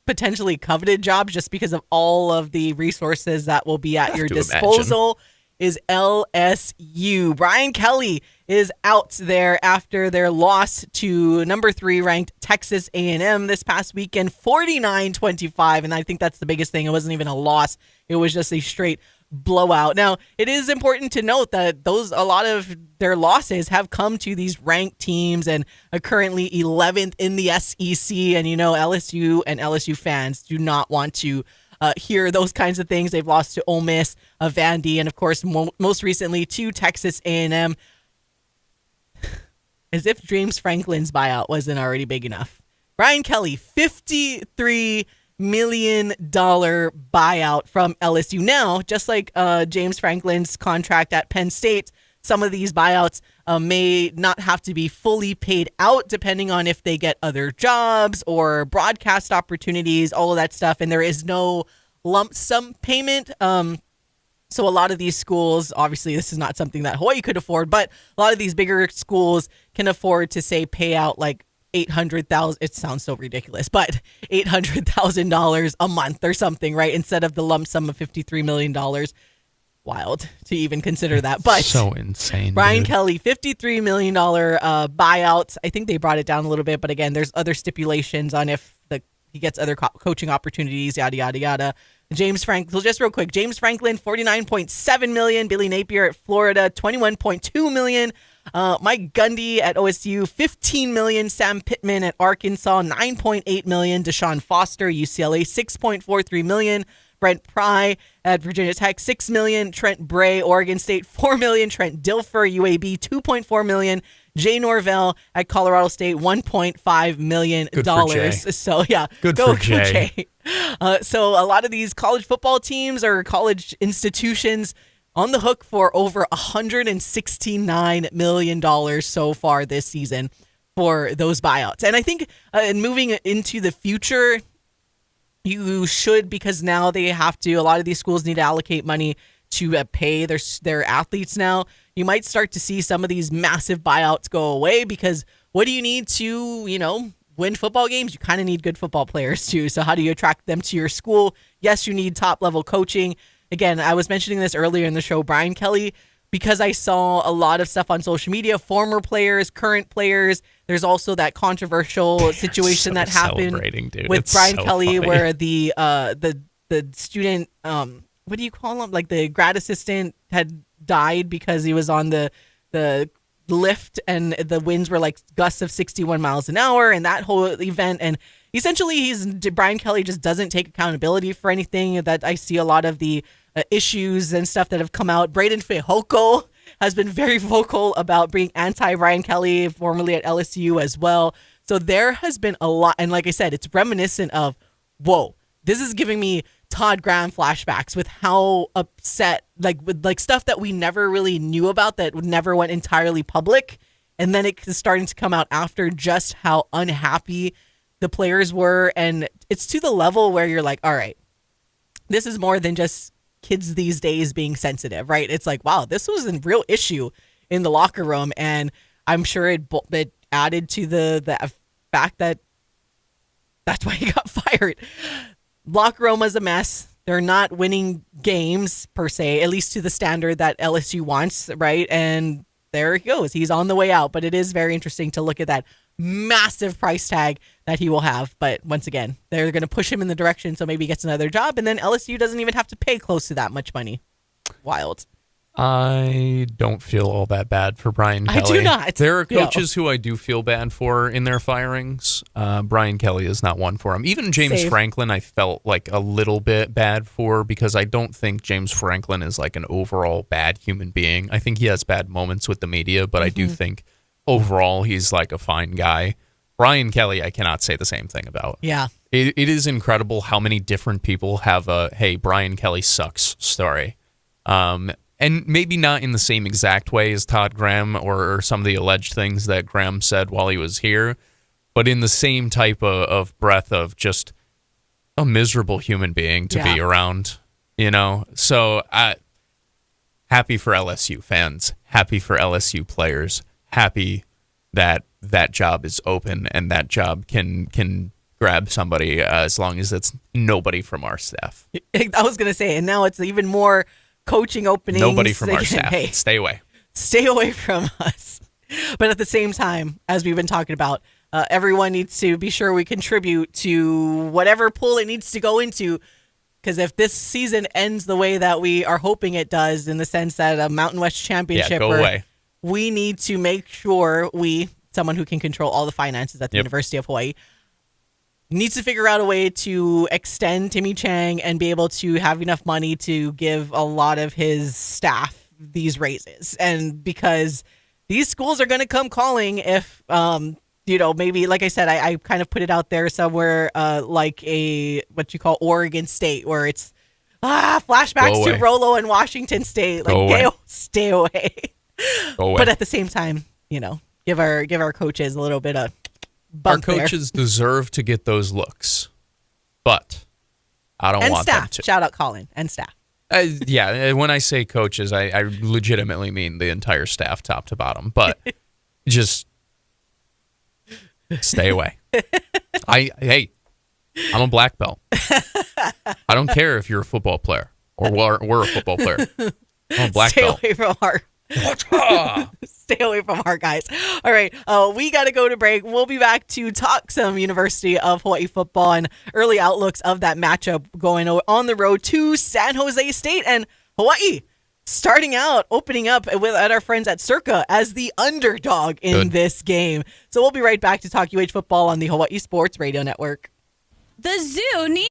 potentially coveted jobs just because of all of the resources that will be at your disposal. is LSU. Brian Kelly is out there after their loss to number 3 ranked Texas A&M this past weekend, 49-25. And I think that's the biggest thing. It wasn't even a loss. It was just a straight blowout. Now, it is important to note that a lot of their losses have come to these ranked teams and are currently 11th in the SEC. And, LSU and LSU fans do not want to hear those kinds of things. They've lost to Ole Miss, Vandy, and, of course, most recently to Texas A&M. As if James Franklin's buyout wasn't already big enough. Brian Kelly, $53 million buyout from LSU. Now, just like James Franklin's contract at Penn State, some of these buyouts may not have to be fully paid out depending on if they get other jobs or broadcast opportunities, all of that stuff. And there is no lump sum payment. So a lot of these schools, obviously this is not something that Hawaii could afford, but a lot of these bigger schools can afford to, say, pay out like $800,000. It sounds so ridiculous, but $800,000 a month or something, right? Instead of the lump sum of $53 million. Wild to even consider that, but so insane. Brian Kelly, $53 million buyout. I think they brought it down a little bit, but again, there's other stipulations on if he gets other coaching opportunities, yada yada yada. James Franklin, just real quick, James Franklin, $49.7 million. Billy Napier at Florida, $21.2 million. Mike Gundy at OSU, $15 million. Sam Pittman at Arkansas, $9.8 million. Deshaun Foster, UCLA, $6.43 million. Brent Pry at Virginia Tech, $6 million. Trent Bray, Oregon State, $4 million. Trent Dilfer, UAB, $2.4 million. Jay Norvell at Colorado State, $1.5 million. Good for Jay. So, yeah. Good for Jay. So a lot of these college football teams or college institutions on the hook for over $169 million so far this season for those buyouts. And I think moving into the future, you should, because now they have to, a lot of these schools need to allocate money to pay their athletes now. You might start to see some of these massive buyouts go away, because what do you need to, win football games? You kind of need good football players too. So how do you attract them to your school? Yes, you need top level coaching. Again, I was mentioning this earlier in the show, Brian Kelly, because I saw a lot of stuff on social media, former players, current players. There's also that controversial situation that happened with Brian Kelly, funny. Where the student, what do you call him? Like the grad assistant had died because he was on the lift and the winds were like gusts of 61 miles an hour and that whole event. And essentially Brian Kelly just doesn't take accountability for anything. That I see a lot of the issues and stuff that have come out. Braden Fehoko has been very vocal about being anti-Brian Kelly, formerly at LSU as well. So there has been a lot. And like I said, it's reminiscent of, whoa, this is giving me Todd Graham flashbacks with how upset, with stuff that we never really knew about, that never went entirely public. And then it is starting to come out after, just how unhappy the players were. And it's to the level where you're like, all right, this is more than just kids these days being sensitive, right? It's like, wow, this was a real issue in the locker room. And I'm sure it added to the fact that that's why he got fired. Locker room was a mess. They're not winning games per se, at least to the standard that LSU wants, right? And there he goes. He's on the way out. But it is very interesting to look at that massive price tag that he will have. But once again, they're going to push him in the direction so maybe he gets another job, and then LSU doesn't even have to pay close to that much money. Wild. I don't feel all that bad for Brian Kelly. I do not. There are coaches who I do feel bad for in their firings. Brian Kelly is not one for him. Even James Franklin, I felt like a little bit bad for, because I don't think James Franklin is like an overall bad human being. I think he has bad moments with the media, but I do think overall he's like a fine guy. Brian Kelly, I cannot say the same thing about. Yeah. It is incredible how many different people have a, hey, Brian Kelly sucks story. And maybe not in the same exact way as Todd Graham or some of the alleged things that Graham said while he was here, but in the same type of breath of just a miserable human being to be around, So happy for LSU fans, happy for LSU players, happy that that job is open and that job can grab somebody as long as it's nobody from our staff. I was going to say, and now it's even more coaching openings. Nobody from our Again, staff. hey, Stay away. stay away from us. But at the same time, as we've been talking about, everyone needs to be sure we contribute to whatever pool it needs to go into. Because if this season ends the way that we are hoping it does, in the sense that a Mountain West Championship, Go away. we need to make sure someone who can control all the finances at the University of Hawaii, needs to figure out a way to extend Timmy Chang and be able to have enough money to give a lot of his staff these raises. And because these schools are going to come calling if, maybe, like I said, I kind of put it out there somewhere like what you call Oregon State, where it's flashbacks to Rolo and Washington State. Like, stay away. Go away. But at the same time, give our coaches a little bit of bump. Our coaches deserve to get those looks, but I don't want them to. Shout out Colin and staff. When I say coaches, I legitimately mean the entire staff, top to bottom. But just stay away. I'm a black belt. I don't care if you're a football player or we're a football player. I'm a black belt. Stay away from our guys. All right, we got to go to break. We'll be back to talk some University of Hawaii football and early outlooks of that matchup going on the road to San Jose State and Hawaii. Opening up at our friends at Circa as the underdog in this game. So we'll be right back to talk UH football on the Hawaii Sports Radio Network. The zoo needs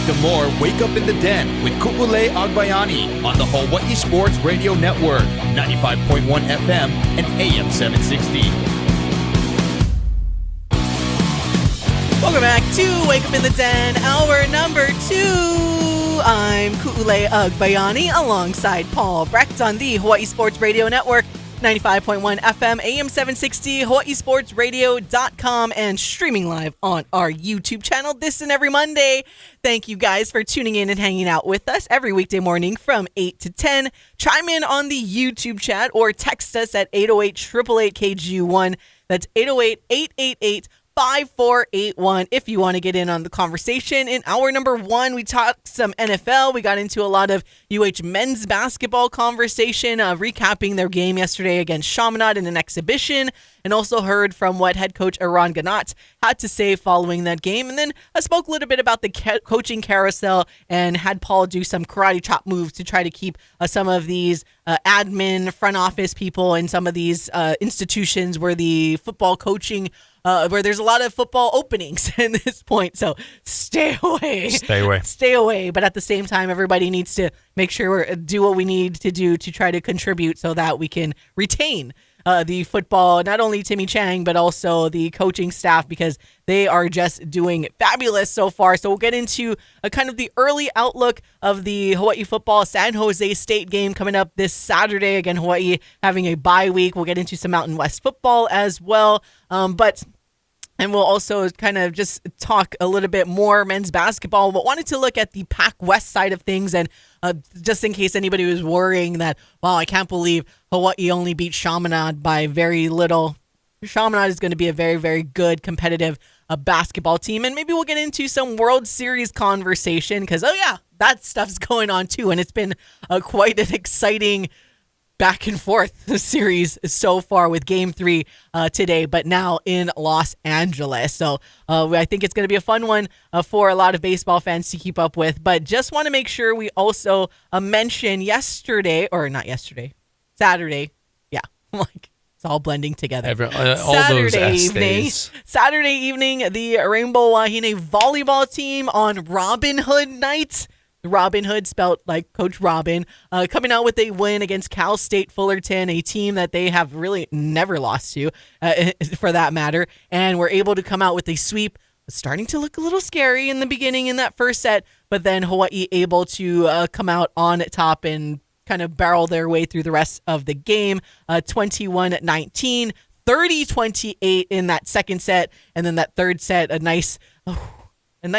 Back to more Wake Up in the Den with Ku'ulei Agbayani on the Hawaii Sports Radio Network, 95.1 FM and AM 760. Welcome back to Wake Up in the Den, hour number 2. I'm Ku'ulei Agbayani alongside Paul Brecht on the Hawaii Sports Radio Network, 95.1 FM, AM 760, hawaiisportsradio.com, and streaming live on our YouTube channel this and every Monday. Thank you guys for tuning in and hanging out with us every weekday morning from 8 to 10. Chime in on the YouTube chat or text us at 808-888-KGU1. That's 808-888-5481 if you want to get in on the conversation. In hour number 1, we talked some NFL. We got into a lot of UH men's basketball conversation, recapping their game yesterday against Chaminade in an exhibition, and also heard from what head coach Eran Ganot had to say following that game. And then I spoke a little bit about the coaching carousel and had Paul do some karate chop moves to try to keep some of these admin, front office people in some of these institutions where the football coaching where there's a lot of football openings at this point. So stay away. Stay away. Stay away. But at the same time, everybody needs to make sure we do what we need to do to try to contribute so that we can retain the football, not only Timmy Chang, but also the coaching staff, because they are just doing fabulous so far. So we'll get into a kind of the early outlook of the Hawaii football San Jose State game coming up this Saturday. Again, Hawaii having a bye week. We'll get into some Mountain West football as well. And we'll also kind of just talk a little bit more men's basketball, but wanted to look at the Pac West side of things. And just in case anybody was worrying that, wow, I can't believe Hawaii only beat Chaminade by very little. Chaminade is going to be a very, very good competitive basketball team. And maybe we'll get into some World Series conversation because, oh yeah, that stuff's going on too. And it's been quite an exciting back and forth series so far with Game 3 today, but now in Los Angeles. So I think it's going to be a fun one for a lot of baseball fans to keep up with. But just want to make sure we also mention Saturday. Yeah, like it's all blending together. Saturday evening, the Rainbow Wahine volleyball team on Robin Hood night. Robin Hood, spelled like Coach Robin, coming out with a win against Cal State Fullerton, a team that they have really never lost to, for that matter. And we're able to come out with a sweep. Starting to look a little scary in the beginning in that first set, but then Hawaii able to come out on top and kind of barrel their way through the rest of the game. 21-19, 30-28 in that second set, and then that third set, a nice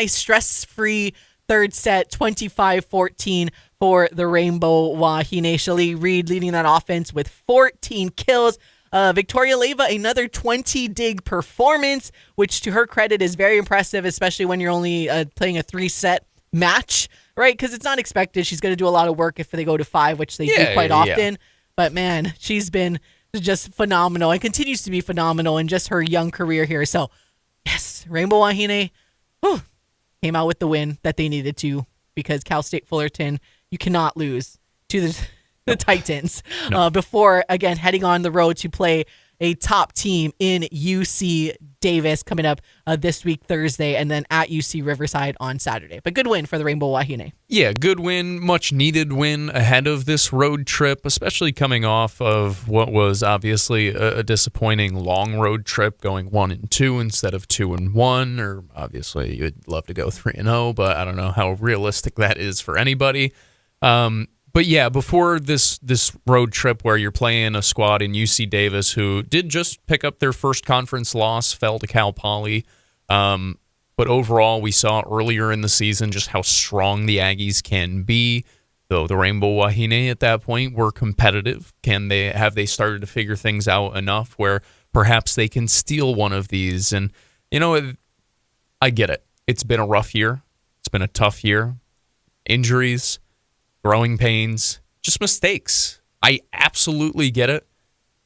stress-free third set, 25-14 for the Rainbow Wahine. Shelly Reed leading that offense with 14 kills. Victoria Leyva, another 20-dig performance, which to her credit is very impressive, especially when you're only playing a 3-set match, right? Because it's not expected. She's going to do a lot of work if they go to 5, which they do quite often. But man, she's been just phenomenal and continues to be phenomenal in just her young career here. So yes, Rainbow Wahine, came out with the win that they needed to, because Cal State Fullerton, you cannot lose to the Titans before, again, heading on the road to play a top team in UC Davis coming up this week, Thursday, and then at UC Riverside on Saturday. But good win for the Rainbow Wahine. Yeah, good win, much needed win ahead of this road trip, especially coming off of what was obviously a disappointing long road trip, going 1-2 instead of 2-1, or obviously you'd love to go 3-0, but I don't know how realistic that is for anybody. But yeah, before this road trip where you're playing a squad in UC Davis who did just pick up their first conference loss, fell to Cal Poly. But overall, we saw earlier in the season just how strong the Aggies can be. Though the Rainbow Wahine at that point were competitive. Have they started to figure things out enough where perhaps they can steal one of these? And, I get it. It's been a rough year. It's been a tough year. Injuries, growing pains, just mistakes. I absolutely get it.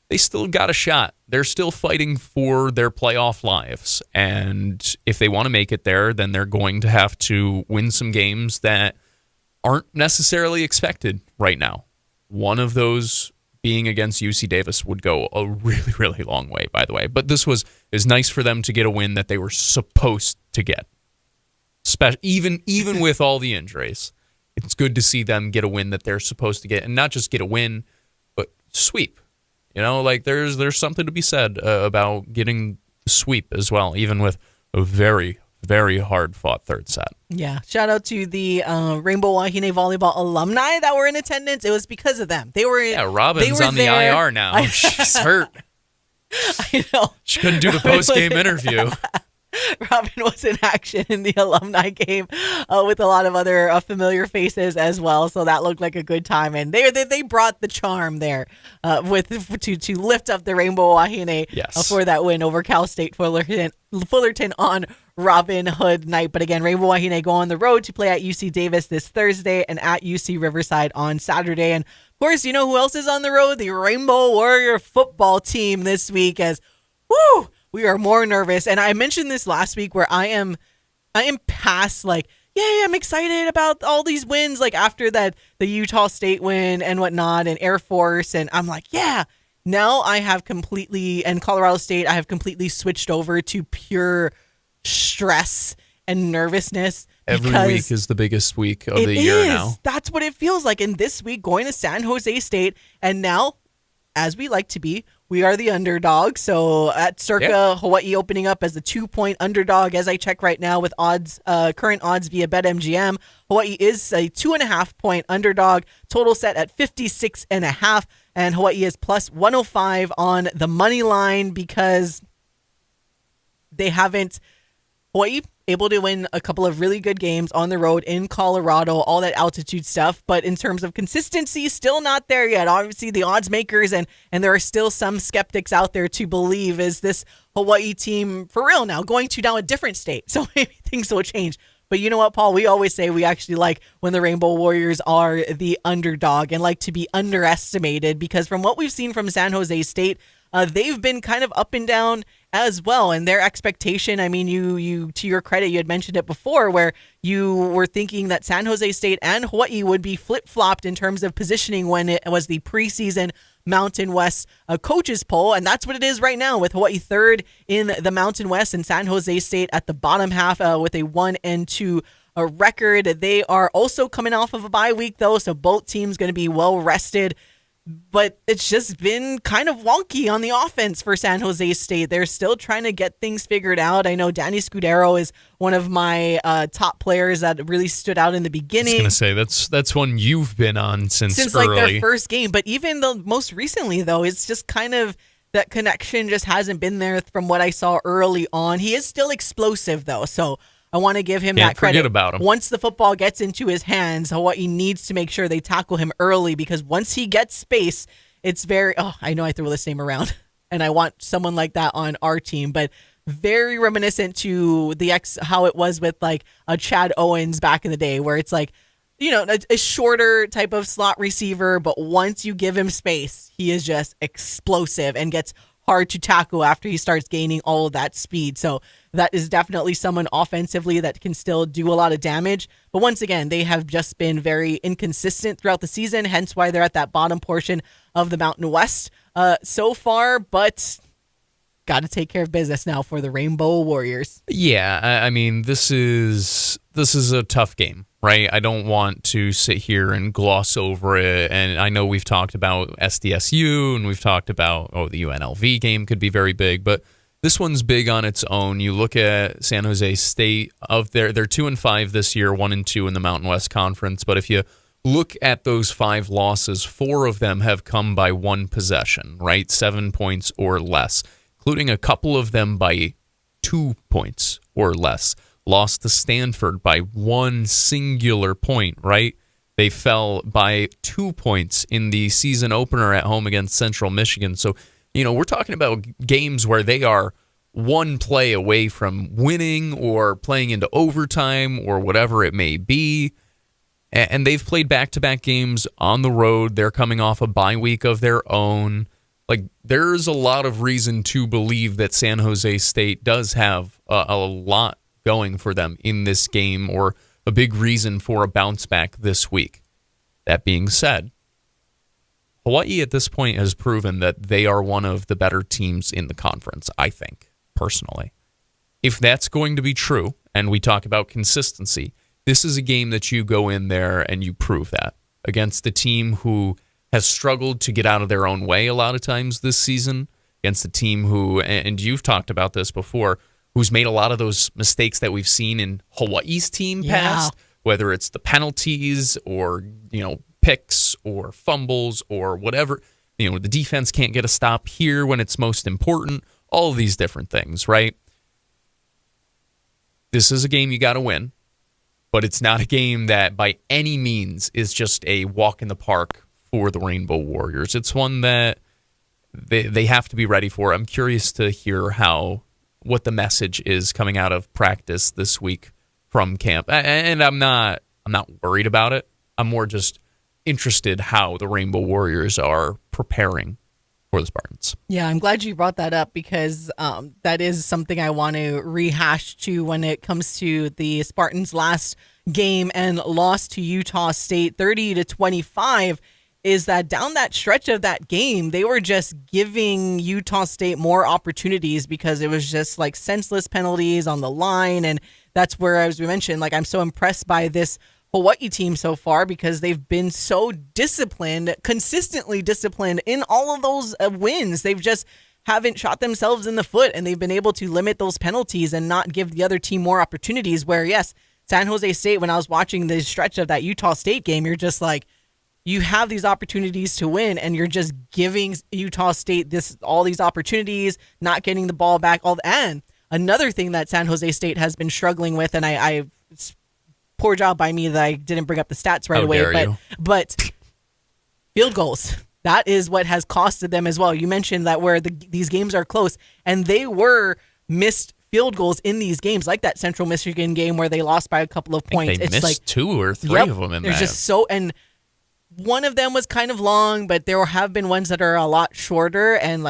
They still got a shot. They're still fighting for their playoff lives. And if they want to make it there, then they're going to have to win some games that aren't necessarily expected right now. One of those being against UC Davis would go a really, really long way, by the way. But this was nice for them to get a win that they were supposed to get. Even with all the injuries, it's good to see them get a win that they're supposed to get, and not just get a win, but sweep. Like there's something to be said about getting sweep as well, even with a very, very hard-fought third set. Yeah. Shout out to the Rainbow Wahine volleyball alumni that were in attendance. It was because of them. They were. Yeah, Robin's on the IR now. She's hurt. I know. She couldn't do the post-game interview. Robin was in action in the alumni game with a lot of other familiar faces as well, so that looked like a good time. And they brought the charm there to lift up the Rainbow Wahine for that win over Cal State Fullerton on Robin Hood night. But again, Rainbow Wahine go on the road to play at UC Davis this Thursday and at UC Riverside on Saturday. And of course, you know who else is on the road? The Rainbow Warrior football team this week. We are more nervous. And I mentioned this last week where I am past like, I'm excited about all these wins, like after the Utah State win and whatnot and Air Force. And I'm like, now I have completely, and Colorado State, I have completely switched over to pure stress and nervousness. Every week is the biggest week of the year now. That's what it feels like. And this week going to San Jose State. And now, as we like to be, we are the underdog. So at circa Hawaii opening up as a 2-point underdog. As I check right now with current odds via BetMGM, Hawaii is a 2.5-point underdog. Total set at 56.5, and Hawaii is plus 105 on the money line because Hawaii able to win a couple of really good games on the road in Colorado, all that altitude stuff. But in terms of consistency, still not there yet. Obviously, the odds makers and there are still some skeptics out there to believe, is this Hawaii team for real now, going to now a different state? So maybe things will change. But you know what, Paul? We always say we actually like when the Rainbow Warriors are the underdog and like to be underestimated, because from what we've seen from San Jose State, they've been kind of up and down as well. And their expectation, I mean, you to your credit, you had mentioned it before, where you were thinking that San Jose State and Hawaii would be flip-flopped in terms of positioning when it was the preseason Mountain West coaches poll. And that's what it is right now, with Hawaii third in the Mountain West and San Jose State at the bottom half with a 1-2 record. They are also coming off of a bye week, though, so both teams going to be well rested. But it's just been kind of wonky on the offense for San Jose State. They're still trying to get things figured out. I know Danny Scudero is one of my top players that really stood out in the beginning. I was going to say, that's one you've been on since early. Like their first game. But even the most recently, though, it's just kind of that connection just hasn't been there from what I saw early on. He is still explosive, though, so I want to give him that credit. Forget about him. Once the football gets into his hands, Hawaii needs to make sure they tackle him early, because once he gets space, it's very, I know I threw this name around, and I want someone like that on our team, but very reminiscent to how it was with like a Chad Owens back in the day, where it's like, a shorter type of slot receiver, but once you give him space, he is just explosive and gets hard to tackle after he starts gaining all of that speed. So that is definitely someone offensively that can still do a lot of damage. But once again, they have just been very inconsistent throughout the season, hence why they're at that bottom portion of the Mountain West so far. But got to take care of business now for the Rainbow Warriors. Yeah, I mean, this is a tough game, right? I don't want to sit here and gloss over it. And I know we've talked about SDSU and we've talked about, the UNLV game could be very big, but this one's big on its own. You look at San Jose State, they're 2-5 this year, 1-2 in the Mountain West Conference. But if you look at those 5 losses, 4 of them have come by 1 possession, right? 7 points or less, including a couple of them by 2 points or less. Lost to Stanford by 1 singular point, right? They fell by 2 points in the season opener at home against Central Michigan. So, we're talking about games where they are 1 play away from winning or playing into overtime or whatever it may be. And they've played back-to-back games on the road. They're coming off a bye week of their own. Like, there's a lot of reason to believe that San Jose State does have a lot going for them in this game, or a big reason for a bounce back this week. That being said, Hawaii at this point has proven that they are one of the better teams in the conference, I think, personally. If that's going to be true, and we talk about consistency. This is a game that you go in there and you prove that against a team who has struggled to get out of their own way a lot of times this season, against a team who, and you've talked about this before, who's made a lot of those mistakes that we've seen in Hawaii's team past, whether it's the penalties or, picks or fumbles or whatever. The defense can't get a stop here when it's most important. All of these different things, right? This is a game you got to win, but it's not a game that by any means is just a walk in the park for the Rainbow Warriors. It's one that they have to be ready for. I'm curious to hear what the message is coming out of practice this week from camp. And I'm not worried about it. I'm more just interested how the Rainbow Warriors are preparing for the Spartans. Yeah, I'm glad you brought that up because that is something I want to rehash to when it comes to the Spartans' last game and loss to Utah State 30-25. Is that down that stretch of that game, they were just giving Utah State more opportunities because it was just like senseless penalties on the line. And that's where, as we mentioned, I'm so impressed by this Hawaii team so far because they've been so disciplined, consistently disciplined in all of those wins. They've just haven't shot themselves in the foot, and they've been able to limit those penalties and not give the other team more opportunities. Where, yes, San Jose State, when I was watching the stretch of that Utah State game, you're just like, you have these opportunities to win, and you're just giving Utah State all these opportunities, not getting the ball back. And another thing that San Jose State has been struggling with, and I poor job by me that I didn't bring up the stats right away, but field goals. That is what has costed them as well. You mentioned that where these games are close, and they were missed field goals in these games, like that Central Michigan game where they lost by a couple of points. They missed 2 or 3 of them in that. Just so, and one of them was kind of long, but there have been ones that are a lot shorter and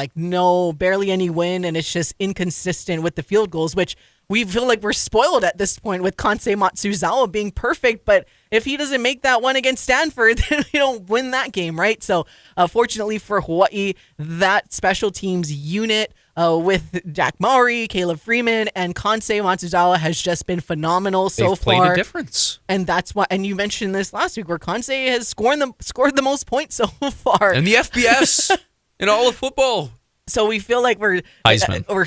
barely any win, and it's just inconsistent with the field goals, which we feel like we're spoiled at this point with Kansei Matsuzawa being perfect, but if he doesn't make that one against Stanford, then we don't win that game, right? So fortunately for Hawaii, that special teams unit with Jack Maury, Caleb Freeman, and Kansei Matsuzawa has just been phenomenal so They've far. Played a difference. And that's why, and you mentioned this last week, where Kansei has scored the most points so far. And the FBS in all of football. So we feel like we're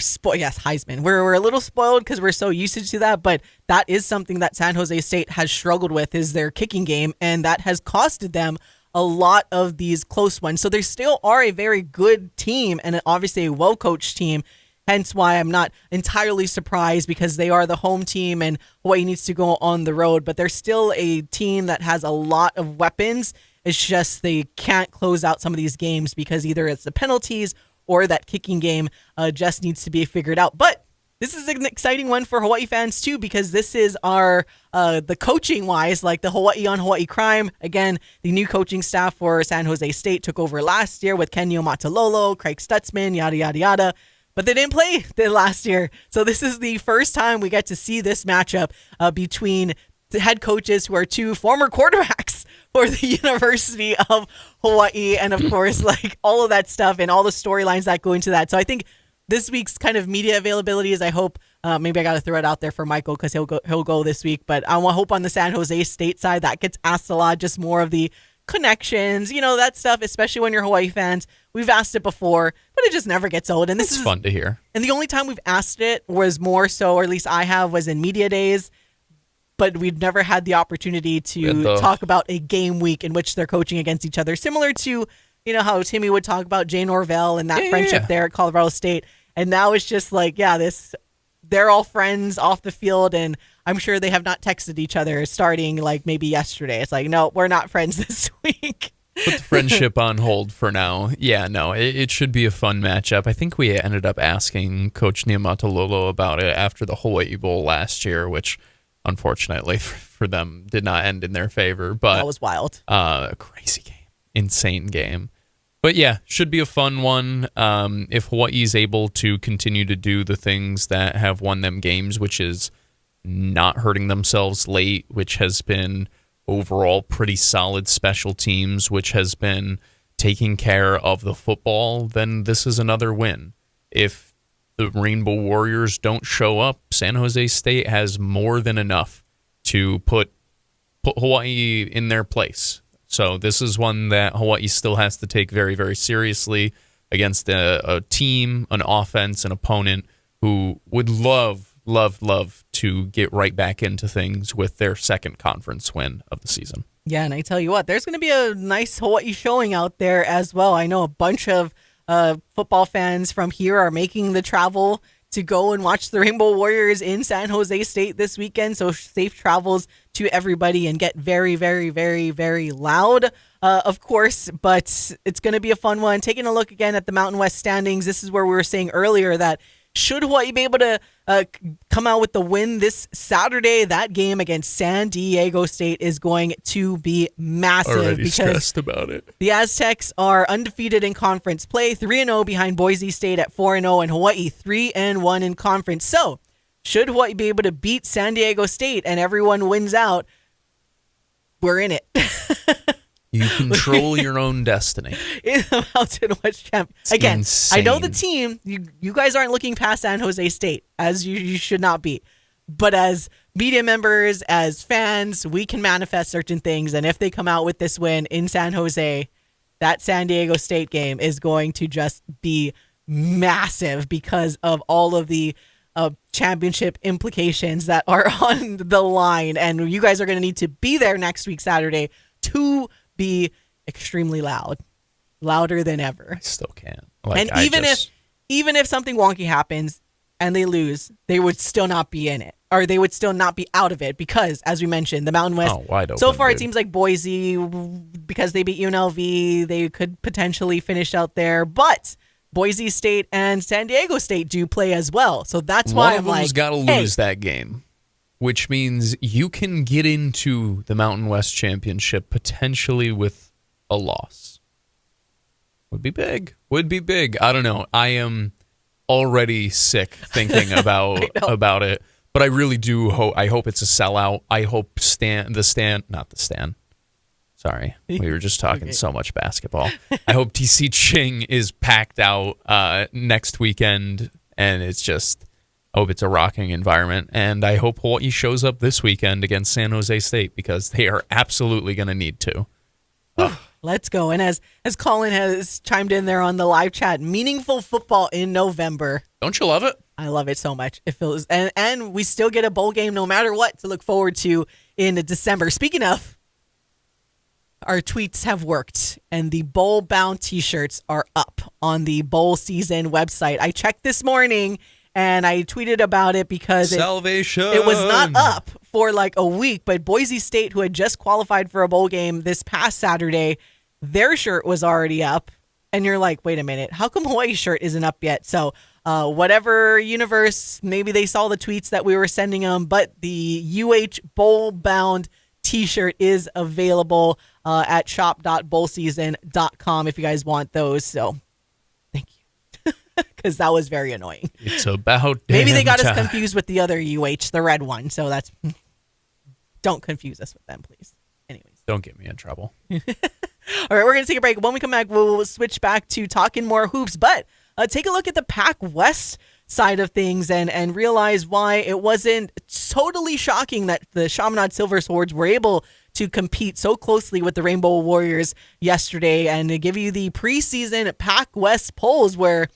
spoiled. Yes, Heisman. We're a little spoiled because we're so used to that, but that is something that San Jose State has struggled with, is their kicking game, and that has costed them a lot of these close ones. So they still are a very good team and obviously a well-coached team, hence why I'm not entirely surprised because they are the home team and Hawaii needs to go on the road, but they're still a team that has a lot of weapons. It's just they can't close out some of these games because either it's the penalties or that kicking game just needs to be figured out. But this is an exciting one for Hawaii fans too, because this is our, the coaching wise, like the Hawaii on Hawaii crime. Again, the new coaching staff for San Jose State took over last year with Kenyo Matalolo, Craig Stutzman, yada, yada, yada. But they didn't play the last year. So this is the first time we get to see this matchup between the head coaches who are 2 former quarterbacks for the University of Hawaii. And of course, all of that stuff and all the storylines that go into that. So I think this week's kind of media availability is, I hope, maybe I got to throw it out there for Michael because he'll go this week. But I hope on the San Jose State side that gets asked a lot, just more of the connections, that stuff, especially when you're Hawaii fans. We've asked it before, but it just never gets old. And this is fun to hear. And the only time we've asked it was more so, or at least I have, was in media days. But we've never had the opportunity to talk about a game week in which they're coaching against each other, similar to, how Timmy would talk about Jay Norvell and that friendship there at Colorado State. And now it's just they're all friends off the field, and I'm sure they have not texted each other starting maybe yesterday. It's no, we're not friends this week. Put the friendship on hold for now. Yeah, no, it should be a fun matchup. I think we ended up asking Coach Niamatalolo about it after the Hawaii Bowl last year, which unfortunately for them did not end in their favor. But that was wild. A crazy game. Insane game. But yeah, should be a fun one. If Hawaii is able to continue to do the things that have won them games, which is not hurting themselves late, which has been overall pretty solid special teams, which has been taking care of the football, then this is another win. If the Rainbow Warriors don't show up, San Jose State has more than enough to put Hawaii in their place. So this is one that Hawaii still has to take very, very seriously against a team, an offense, an opponent who would love to get right back into things with their second conference win of the season. Yeah, and I tell you what, there's going to be a nice Hawaii showing out there as well. I know a bunch of football fans from here are making the travel to go and watch the Rainbow Warriors in San Jose State this weekend. So safe travels to everybody, and get very, very, very, very loud, of course. But it's going to be a fun one. Taking a look again at the Mountain West standings, this is where we were saying earlier that should Hawaii be able to come out with the win this Saturday, that game against San Diego State is going to be massive. Already stressed about it. The Aztecs are undefeated in conference play, 3-0 behind Boise State at 4-0, and Hawaii 3-1 in conference. So, should Hawaii be able to beat San Diego State and everyone wins out, we're in it. You control your own destiny. In the Mountain West Champ. Again, insane. I know the team, you guys aren't looking past San Jose State, as you should not be. But as media members, as fans, we can manifest certain things. And if they come out with this win in San Jose, that San Diego State game is going to just be massive because of all of the championship implications that are on the line. And you guys are going to need to be there next week, Saturday, to be extremely loud, louder than ever. I still can't. And even if something wonky happens and they lose, they would still not be in it, or they would still not be out of it, because, as we mentioned, the Mountain West, wide open, so far dude. It seems like Boise, because they beat UNLV, they could potentially finish out there, but Boise State and San Diego State do play as well. So that's why I'm like, one of them's got to lose that game, which means you can get into the Mountain West Championship potentially with a loss. Would be big. I don't know. I am already sick thinking about it, but I really do hope. I hope it's a sellout. I hope not the stand. Sorry, we were just talking so much basketball. I hope TC Ching is packed out next weekend, and it's just. I hope it's a rocking environment, and I hope Hawaii shows up this weekend against San Jose State, because they are absolutely going to need to. Let's go. And as Colin has chimed in there on the live chat, meaningful football in November. Don't you love it? I love it so much. It feels, and we still get a bowl game no matter what to look forward to in December. Speaking of, our tweets have worked, and the bowl-bound T-shirts are up on the bowl season website. I checked this morning, and I tweeted about it because Salvation. It was not up for like a week, but Boise State, who had just qualified for a bowl game this past Saturday, their shirt was already up. And you're like, wait a minute, how come Hawaii's shirt isn't up yet? So whatever universe, maybe they saw the tweets that we were sending them, but the UH bowl-bound T-shirt is available at shop.bowlseason.com if you guys want those. So thank you, because that was very annoying. It's about maybe they got damn us time. confused with the other UH, the red one. So that's don't confuse us with them, please. Anyways, Don't get me in trouble. all right, we're going to take a break. When we come back, we'll switch back to talking more hoops. But take a look at the Pac West side of things and realize why it wasn't totally shocking that the Chaminade Silverswords were able to compete so closely with the Rainbow Warriors yesterday, and to give you the preseason Pac West polls where,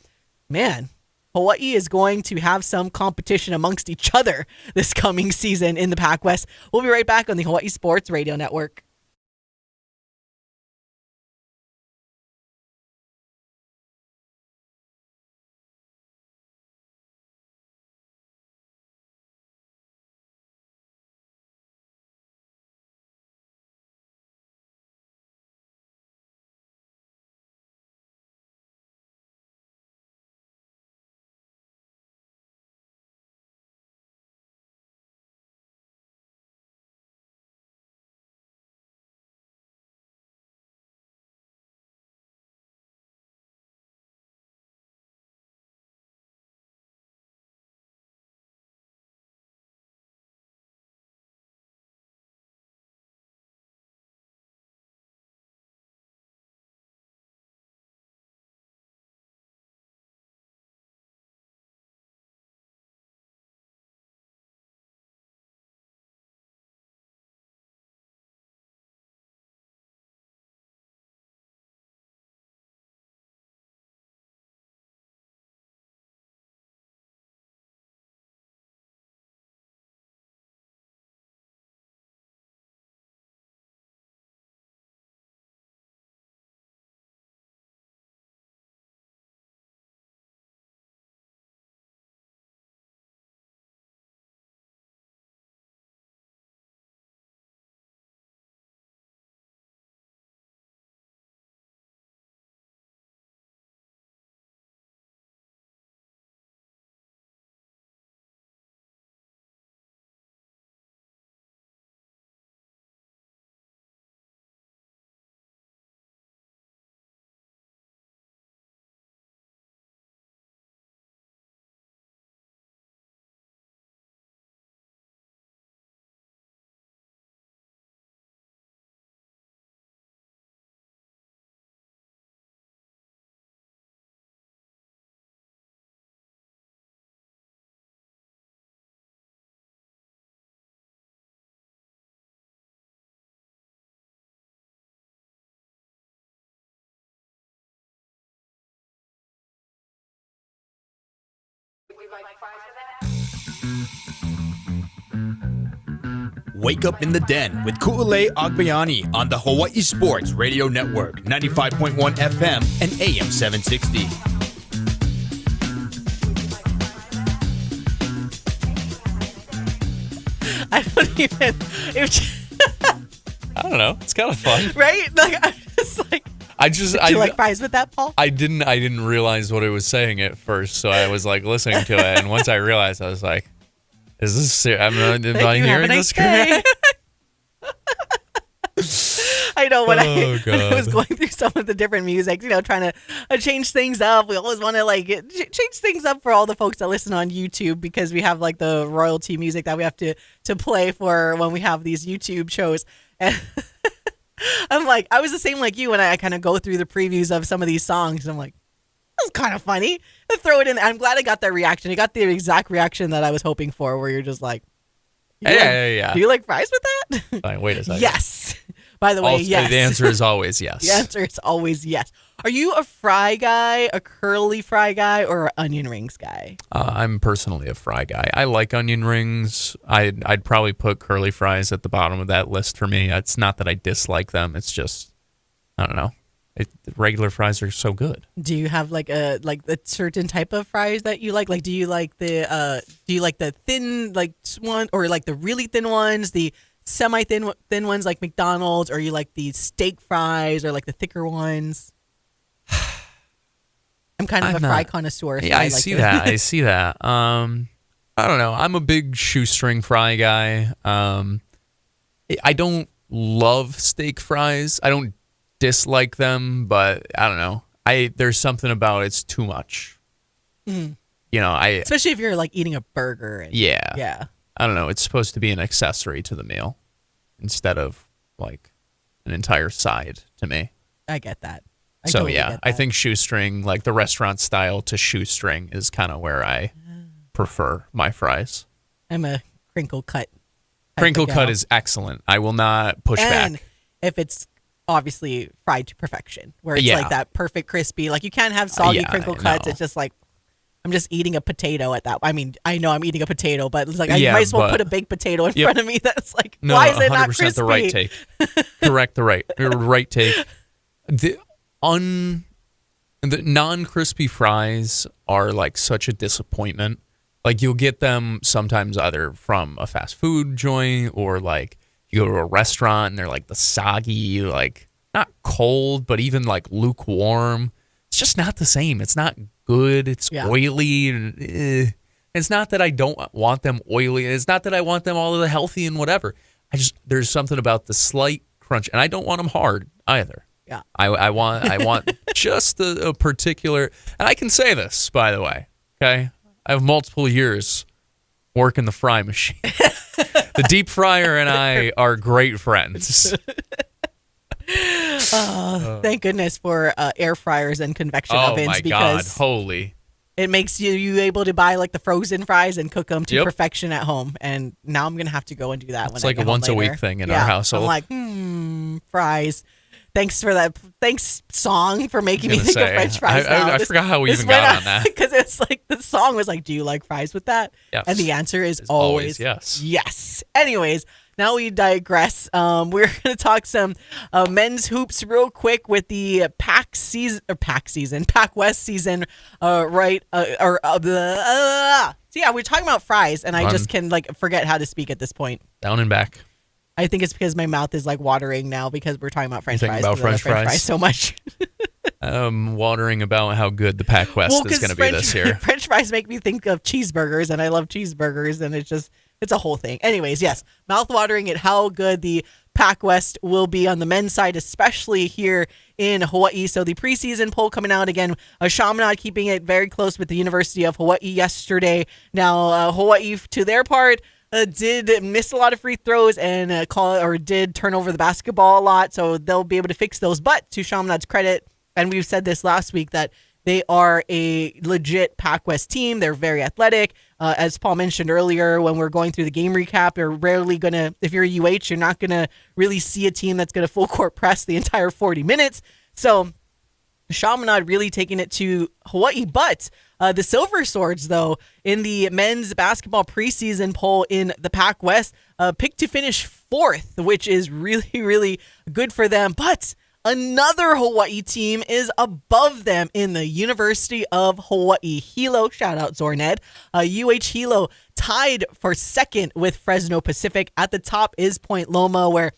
man, Hawaii is going to have some competition amongst each other this coming season in the Pac West. We'll be right back on the Hawaii Sports Radio Network. Wake Up in the Den with Ku'ulei Agbayani on the Hawaii Sports Radio Network, 95.1 FM and AM 760. I don't even. I don't know. It's kind of fun, right? Like I'm just like. Do you like fries with that, Paul? I didn't realize what it was saying at first, so I was like listening to it, and once I realized, I was like, "Is this serious? Am I hearing this correct?" I know when I was going through some of the different music, trying to change things up. We always want to change things up for all the folks that listen on YouTube because we have like the royalty music that we have to play for when we have these YouTube shows. And I'm like, I was the same like you when I kind of go through the previews of some of these songs. I'm like, that's kind of funny. I throw it in. I'm glad I got that reaction. I got the exact reaction that I was hoping for, where you're just like, yeah. Do you like fries with that? Fine, wait a second. Yes. By the way, yes. The answer is always yes. The answer is always yes. Are you a fry guy, a curly fry guy, or an onion rings guy? I'm personally a fry guy. I like onion rings. I'd probably put curly fries at the bottom of that list for me. It's not that I dislike them. It's just, I don't know. Regular fries are so good. Do you have like a certain type of fries that you like? Like, do you like the thin one, or like the really thin ones, the semi-thin ones like McDonald's, or you like the steak fries, or like the thicker ones? I'm kind of a fry connoisseur. So yeah, I see that. I see that. I don't know. I'm a big shoestring fry guy. I don't love steak fries. I don't dislike them, but I don't know. There's something about it's too much. Mm. Especially if you're like eating a burger. Yeah. I don't know. It's supposed to be an accessory to the meal instead of like an entire side to me. I get that. I think shoestring, like the restaurant style to shoestring, is kind of where I prefer my fries. I'm a crinkle cut. Crinkle cut is excellent. I will not push and back. If it's obviously fried to perfection, where it's like that perfect crispy, like you can't have soggy crinkle cuts. No. It's just like, I'm just eating a potato at that. I mean, I know I'm eating a potato, but it's like I might as well put a baked potato in front of me. That's like, why is it not crispy? The right take. Correct. The right take. The non-crispy fries are like such a disappointment. Like you'll get them sometimes either from a fast food joint, or like you go to a restaurant and they're like the soggy, like not cold, but even like lukewarm. It's just not the same. It's not good. It's oily. It's not that I don't want them oily. It's not that I want them all of the healthy and whatever. There's something about the slight crunch, and I don't want them hard either. Yeah. I want just a particular, and I can say this, by the way, okay? I have multiple years working the fry machine. The deep fryer and I are great friends. Thank goodness for air fryers and convection ovens. Oh my God, holy. It makes you able to buy like the frozen fries and cook them to perfection at home. And now I'm going to have to go and do that. It's like a once a week thing in our household. I'm like, fries. Thanks for that. Thanks, song, for making me think of French fries. I forgot how we even got on that. Because it's like the song was like, do you like fries with that? Yes. And the answer is always yes. Yes. Anyways, now we digress. We're going to talk some men's hoops real quick with the Pac West season, right? So yeah, we're talking about fries, and I just can like forget how to speak at this point. Down and back. I think it's because my mouth is like watering now because we're talking about French fries. About French fries so much. Watering about how good the Pac West is going to be this year. French fries make me think of cheeseburgers, and I love cheeseburgers, and it's a whole thing. Anyways, yes, mouth watering at how good the Pac West will be on the men's side, especially here in Hawaii. So the preseason poll coming out again, Chaminade keeping it very close with the University of Hawai'i yesterday. Now, Hawaii, to their part, did miss a lot of free throws and did turn over the basketball a lot, so they'll be able to fix those. But to Chaminade's credit, and we've said this last week, that they are a legit Pac West team. They're very athletic. As Paul mentioned earlier, when we're going through the game recap, you're rarely going to, if you're a UH, you're not going to really see a team that's going to full court press the entire 40 minutes. So Chaminade really taking it to Hawaii, but The Silverswords, though, in the men's basketball preseason poll in the Pac West, picked to finish 4th, which is really, really good for them. But another Hawaii team is above them in the University of Hawai'i. Hilo, shout out Zorned. Hilo tied for 2nd with Fresno Pacific. At the top is Point Loma, where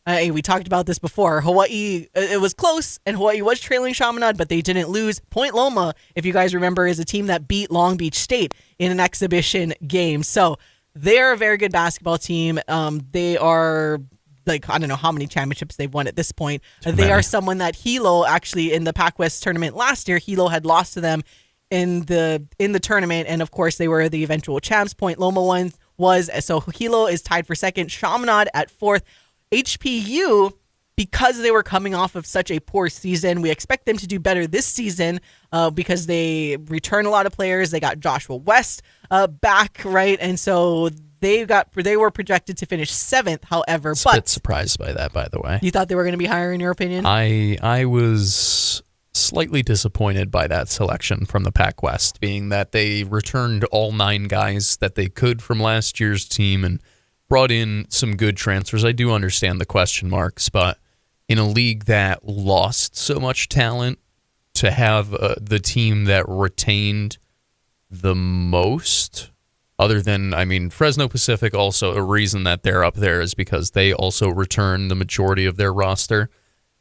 we talked about this before. Hawaii, it was close, and Hawaii was trailing Chaminade, but they didn't lose. Point Loma, if you guys remember, is a team that beat Long Beach State in an exhibition game. So they're a very good basketball team. They are, like, I don't know how many championships they've won at this point. They are someone that Hilo, actually, in the Pac West tournament last year, Hilo had lost to them in the tournament, and of course they were the eventual champs. Point Loma so Hilo is tied for 2nd, Chaminade at 4th. HPU, because they were coming off of such a poor season, we expect them to do better this season because they return a lot of players. They got Joshua West back, right? And so they were projected to finish 7th, however. A bit surprised by that, by the way. You thought they were going to be higher, in your opinion? I was slightly disappointed by that selection from the Pac West, being that they returned all 9 guys that they could from last year's team and brought in some good transfers. I do understand the question marks, but in a league that lost so much talent, to have the team that retained the most, other than, Fresno Pacific, also a reason that they're up there is because they also return the majority of their roster.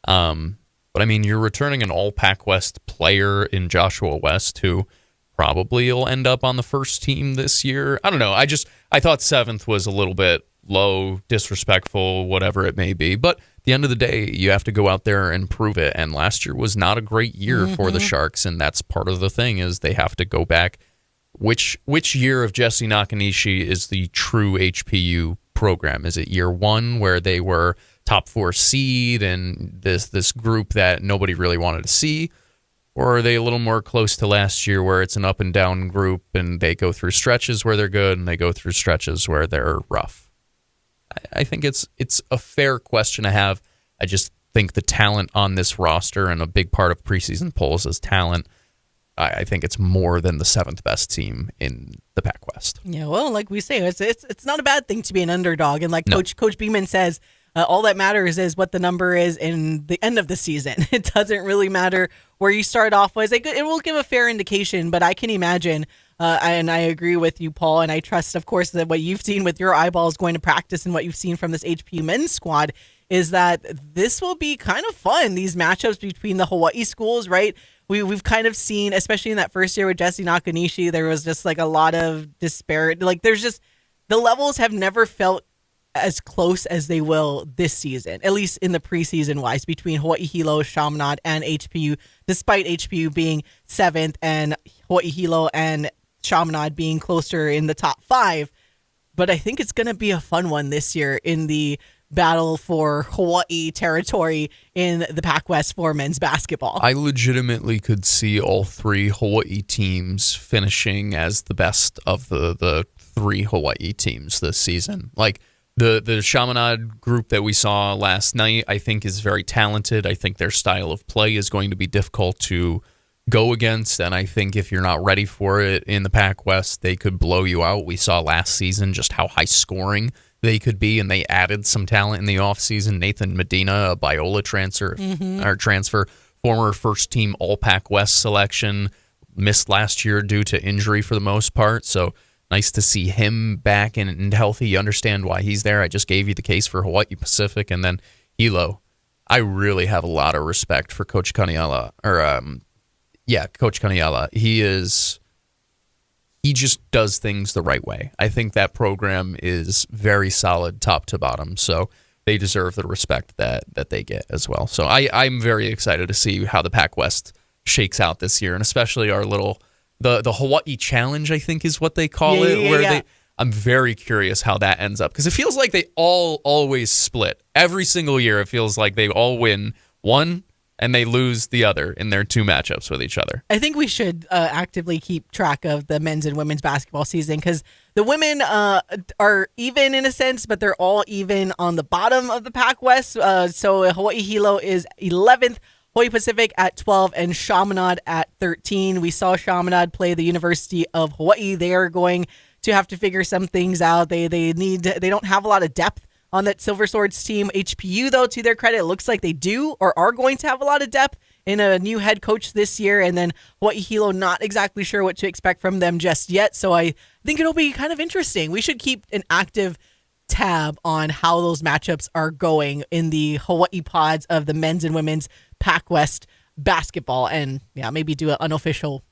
But you're returning an all Pac West player in Joshua West, who probably will end up on the first team this year. I don't know. I thought 7th was a little bit low, disrespectful, whatever it may be. But at the end of the day, you have to go out there and prove it. And last year was not a great year for the Sharks, and that's part of the thing is they have to go back. Which year of Jesse Nakanishi is the true HPU program? Is it year 1 where they were top 4 seed and this group that nobody really wanted to see? Or are they a little more close to last year where it's an up and down group and they go through stretches where they're good and they go through stretches where they're rough? I think it's a fair question to have. I just think the talent on this roster, and a big part of preseason polls is talent, I think it's more than the 7th best team in the Pac West. Yeah, well, like we say, it's not a bad thing to be an underdog. And like Coach Beeman says, all that matters is what the number is in the end of the season. It doesn't really matter where you start off with. It will give a fair indication, but I can imagine, and I agree with you, Paul, and I trust, of course, that what you've seen with your eyeballs going to practice and what you've seen from this HPU men's squad is that this will be kind of fun, these matchups between the Hawaii schools, right? We've kind of seen, especially in that first year with Jesse Nakanishi, there was just like a lot of disparate, like there's just, the levels have never felt as close as they will this season, at least in the preseason wise, between Hawaii Hilo, Chaminade, and HPU, despite HPU being 7th and Hawaii Hilo and Chaminade being closer in the top 5. But I think it's going to be a fun one this year in the battle for Hawaii territory in the Pac West for men's basketball. I legitimately could see all 3 Hawaii teams finishing as the best of the 3 Hawaii teams this season. Like, The Chaminade group that we saw last night, I think, is very talented. I think their style of play is going to be difficult to go against, and I think if you're not ready for it in the Pac West, they could blow you out. We saw last season just how high scoring they could be, and they added some talent in the offseason. Nathan Medina, a Biola transfer, former first-team All-Pac West selection, missed last year due to injury for the most part, so nice to see him back and healthy. You understand why he's there. I just gave you the case for Hawaii Pacific. And then Hilo. I really have a lot of respect for Coach Kaniala. Coach Kaniala. He just does things the right way. I think that program is very solid top to bottom. So they deserve the respect that they get as well. So I'm very excited to see how the Pac West shakes out this year, and especially our little... The Hawaii Challenge, I think, is what they call it. I'm very curious how that ends up, because it feels like they always split. Every single year, it feels like they all win one and they lose the other in their 2 matchups with each other. I think we should actively keep track of the men's and women's basketball season, because the women are even in a sense, but they're all even on the bottom of the Pac West. So Hawaii Hilo is 11th. Hawaii Pacific at 12 and Chaminade at 13. We saw Chaminade play the University of Hawai'i. They are going to have to figure some things out. They don't have a lot of depth on that Silverswords team. HPU, though, to their credit, it looks like they do or are going to have a lot of depth in a new head coach this year. And then Hawaii Hilo, not exactly sure what to expect from them just yet. So I think it'll be kind of interesting. We should keep an active tab on how those matchups are going in the Hawaii pods of the men's and women's Pac West basketball. And yeah, maybe do an unofficial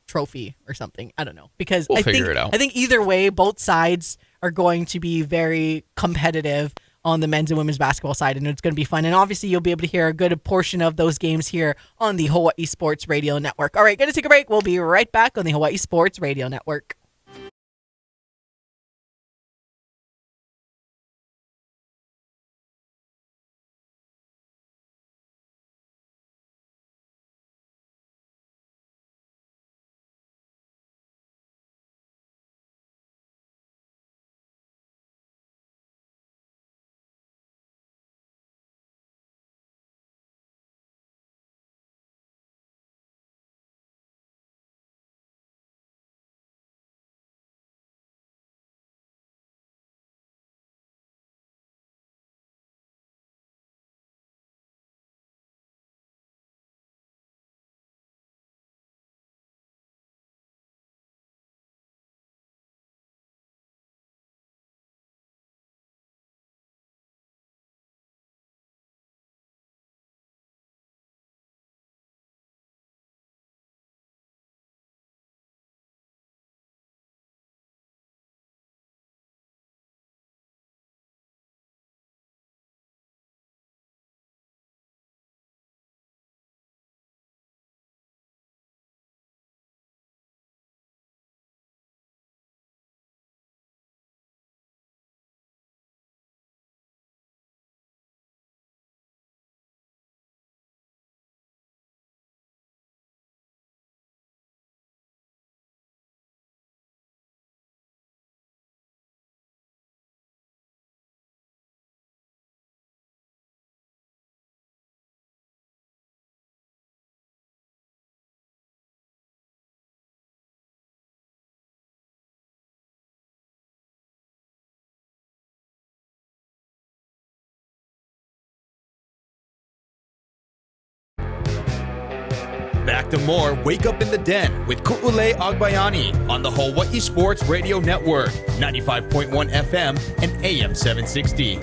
trophy or something. I don't know. Because we'll figure it out. I think either way, both sides are going to be very competitive on the men's and women's basketball side, and it's going to be fun. And obviously, you'll be able to hear a good portion of those games here on the Hawaii Sports Radio Network. All right, going to take a break. We'll be right back on the Hawaii Sports Radio Network. Back to more Wake Up in the Den with Ku'ulei Agbayani on the Hawaii Sports Radio Network, 95.1 FM and AM 760.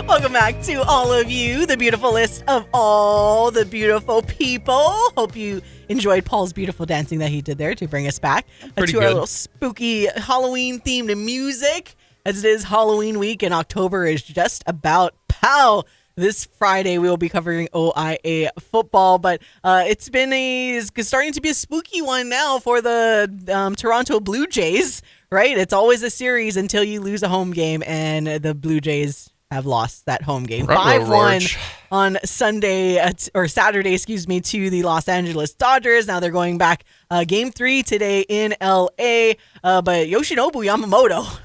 Welcome back to all of you, the beautiful list of all the beautiful people. Hope you enjoyed Paul's beautiful dancing that he did there to bring us back to our little spooky Halloween themed music. As it is Halloween week and October is just about this Friday we will be covering OIA football, but it's starting to be a spooky one now for the Toronto Blue Jays, right? It's always a series until you lose a home game, and the Blue Jays have lost that home game 5-1 on Saturday, to the Los Angeles Dodgers. Now they're going back game 3 today in LA, but Yoshinobu Yamamoto.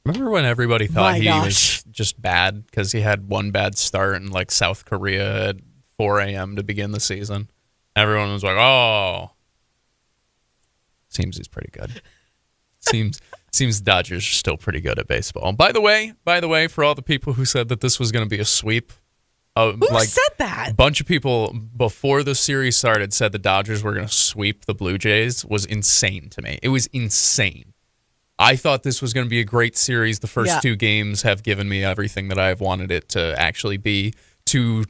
Remember when everybody thought he was just bad because he had one bad start in like South Korea at 4 a.m. to begin the season? Everyone was like, "Oh, seems he's pretty good." Seems the Dodgers are still pretty good at baseball. By the way, for all the people who said that this was going to be a sweep, who said that? A bunch of people before the series started said the Dodgers were going to sweep the Blue Jays. Was insane to me. It was insane. I thought this was going to be a great series. The first two games have given me everything that I've wanted it to actually be. Two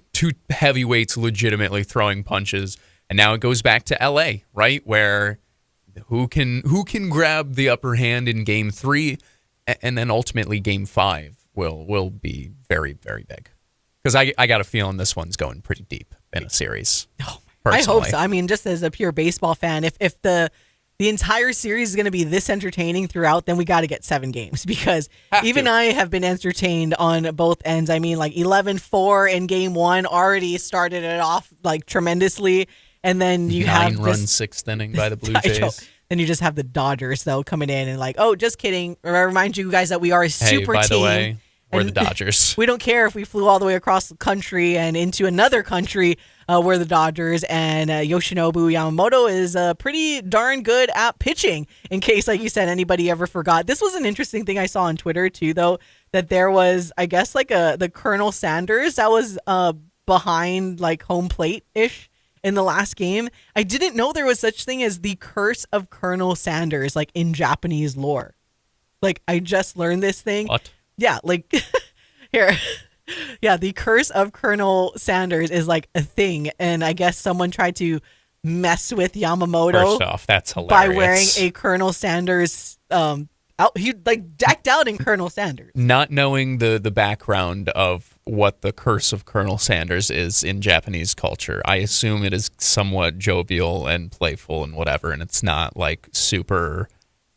heavyweights legitimately throwing punches, and now it goes back to LA, right? Where who can grab the upper hand in game 3, and then ultimately game 5 will be very, very big. Because I got a feeling this one's going pretty deep in a series. I hope so. I mean, just as a pure baseball fan, if the entire series is going to be this entertaining throughout, then we got to get 7 games, because I have been entertained on both ends. I mean, like 11-4 in game 1 already started it off like tremendously. And then you have 9-run 6th inning by the Blue Jays. Then you just have the Dodgers, though, coming in and like, oh, just kidding. I remind you guys that we are a super by team. the way, we're and the Dodgers. We don't care if we flew all the way across the country and into another country. We're the Dodgers, and Yoshinobu Yamamoto is pretty darn good at pitching, in case, like you said, anybody ever forgot. This was an interesting thing I saw on Twitter, too, though, that there was, I guess, like the Colonel Sanders that was behind, like, home plate-ish in the last game. I didn't know there was such thing as the curse of Colonel Sanders, like, in Japanese lore. Like, I just learned this thing. What? Yeah, like, here. Yeah, the curse of Colonel Sanders is like a thing, and I guess someone tried to mess with Yamamoto. First off, that's hilarious. By wearing a Colonel Sanders he like decked out in Colonel Sanders. Not knowing the background of what the curse of Colonel Sanders is in Japanese culture, I assume it is somewhat jovial and playful and whatever, and it's not like super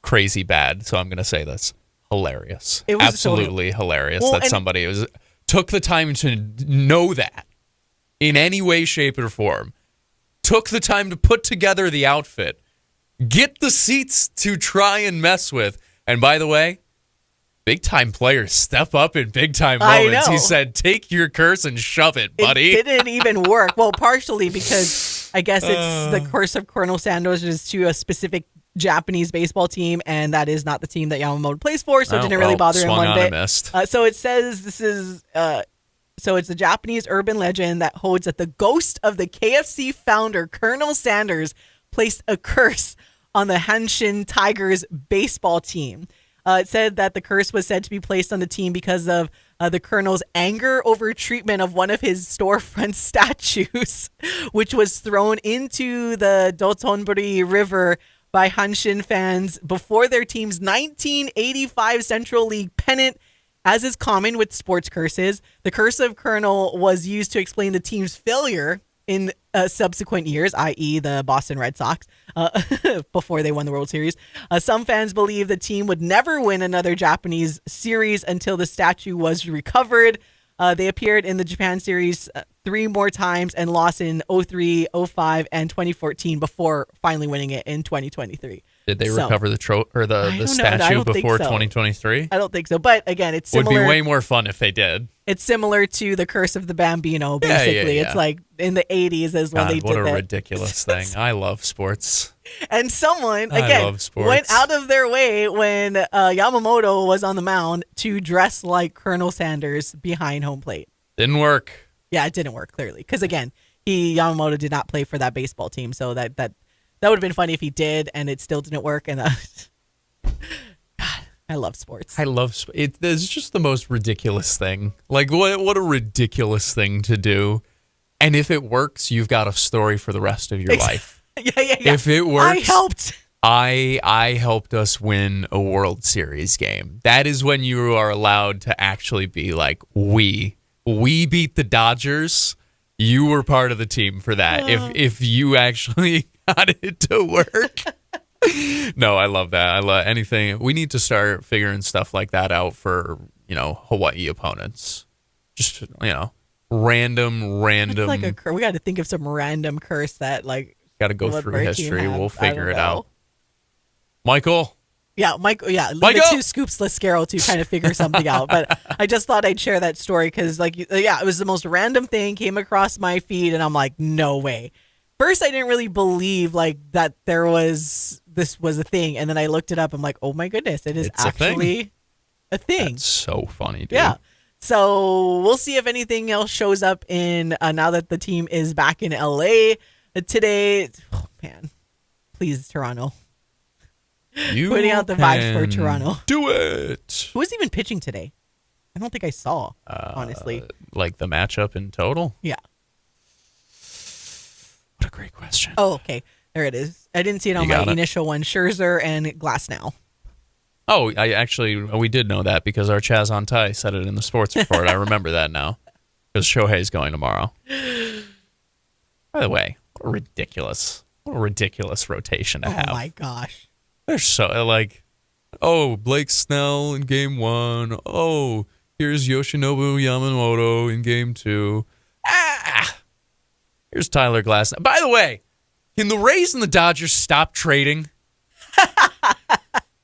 crazy bad. So I'm going to say this. Hilarious. It was absolutely hilarious well, that somebody took the time to know that in any way, shape, or form. Took the time to put together the outfit, get the seats to try and mess with. And by the way, big time players step up in big time moments. He said, take your curse and shove it, buddy. It didn't even work. Well, partially because I guess it's the curse of Colonel Sanders is to a specific Japanese baseball team, and that is not the team that Yamamoto plays for, so it didn't really bother him one bit. So it says this is so it's a Japanese urban legend that holds that the ghost of the KFC founder Colonel Sanders placed a curse on the Hanshin Tigers baseball team. It said that the curse was said to be placed on the team because of the Colonel's anger over treatment of one of his storefront statues, which was thrown into the Dotonbori River by Hanshin fans before their team's 1985 Central League pennant. As is common with sports curses, the curse of Colonel was used to explain the team's failure in subsequent years, i.e. the Boston Red Sox, before they won the World Series. Some fans believe the team would never win another Japanese series until the statue was recovered. They appeared in the Japan series 3 more times and lost in 03, 05, and 2014 before finally winning it in 2023. Did they recover the statue before 2023? I don't think so. But again, it's similar. Would be way more fun if they did. It's similar to the Curse of the Bambino, basically. Yeah. It's like in the 80s is when they did that. What a ridiculous thing. I love sports. And someone, again, went out of their way when Yamamoto was on the mound to dress like Colonel Sanders behind home plate. Didn't work. Yeah, it didn't work, clearly. Because, again, Yamamoto did not play for that baseball team, so that would have been funny if he did, and it still didn't work. And God, I love sports. It's just the most ridiculous thing. Like, what a ridiculous thing to do. And if it works, you've got a story for the rest of your life. Yeah. If it works, I helped. I helped us win a World Series game. That is when you are allowed to actually be like, we beat the Dodgers. You were part of the team for that. If you actually got it to work. No, I love that. I love anything. We need to start figuring stuff like that out for, Hawaii opponents. Just, random. Like we got to think of some random curse that got to go through history. We'll figure it out. Michael. Yeah, Michael. Yeah, the 2 scoops Lascaro to kind of figure something out. But I just thought I'd share that story because, it was the most random thing came across my feed, and I'm like, no way. First, I didn't really believe that this was a thing, and then I looked it up. I'm like, oh my goodness, it's actually a thing. That's so funny, dude. Yeah. So we'll see if anything else shows up in now that the team is back in LA today. Oh man, please Toronto. Putting out the vibes for Toronto. Do it. Who was even pitching today? I don't think I saw, honestly. Like the matchup in total? Yeah. What a great question. Oh, okay. There it is. I didn't see it on my initial one. Scherzer and Glasnow. Oh, we did know that because our Chaz on Tai said it in the sports report. I remember that now because Shohei's going tomorrow. By the way, what a ridiculous rotation to have. Oh my gosh. They're so Blake Snell in game 1. Oh, here's Yoshinobu Yamamoto in game 2. Here's Tyler Glasnow. By the way, can the Rays and the Dodgers stop trading?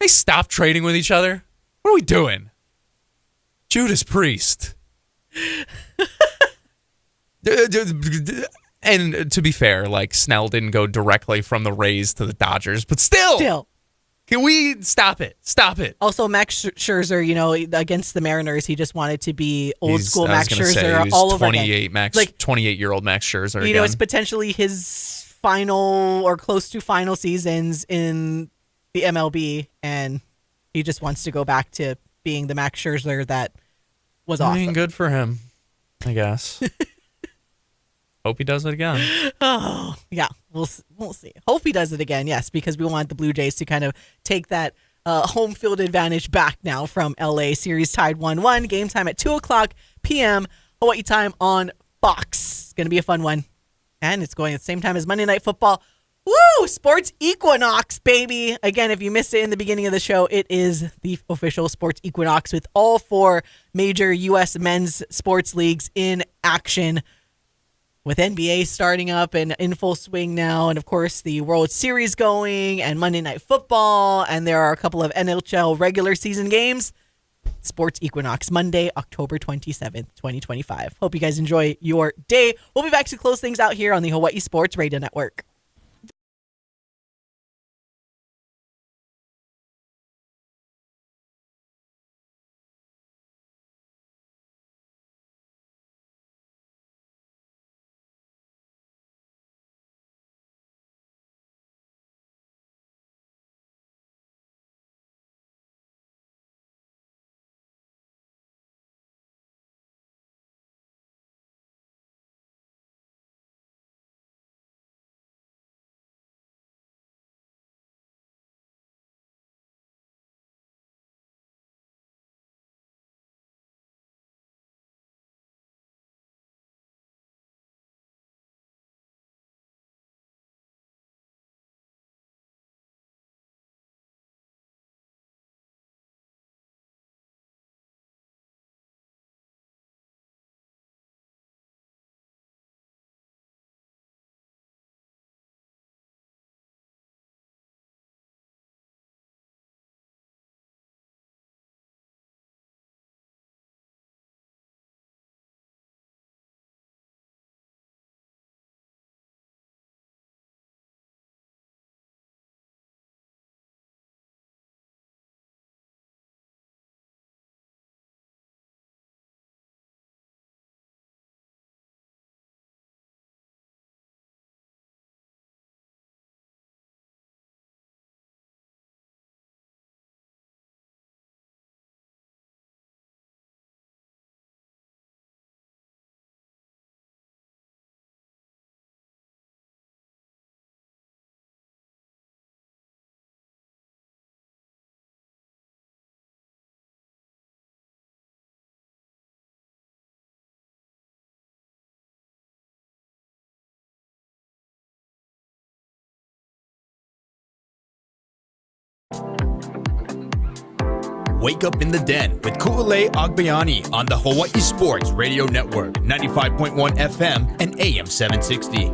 They stop trading with each other. What are we doing? Judas Priest. And to be fair, like Snell didn't go directly from the Rays to the Dodgers, but still. Can we stop it? Stop it. Also, Max Scherzer, against the Mariners, he just wanted to be old school Max Scherzer all over again. 28-year-old Max Scherzer again. It's potentially his final or close to final seasons in the MLB, and he just wants to go back to being the Max Scherzer that was awesome. Good for him, I guess. Hope he does it again. Oh, yeah. We'll see. Hope he does it again, yes, because we want the Blue Jays to kind of take that home field advantage back now from LA. Series tied 1-1. Game time at 2:00 p.m. Hawaii time on Fox. It's going to be a fun one. And it's going at the same time as Monday Night Football. Woo! Sports Equinox, baby. Again, if you missed it in the beginning of the show, it is the official Sports Equinox with all 4 major U.S. men's sports leagues in action, with NBA starting up and in full swing now, and of course the World Series going, and Monday Night Football, and there are a couple of NHL regular season games. Sports Equinox, Monday, October 27th, 2025. Hope you guys enjoy your day. We'll be back to close things out here on the Hawaii Sports Radio Network. Wake Up in the Den with Ku'ulei Agbayani on the Hawaii Sports Radio Network, 95.1 FM and AM 760.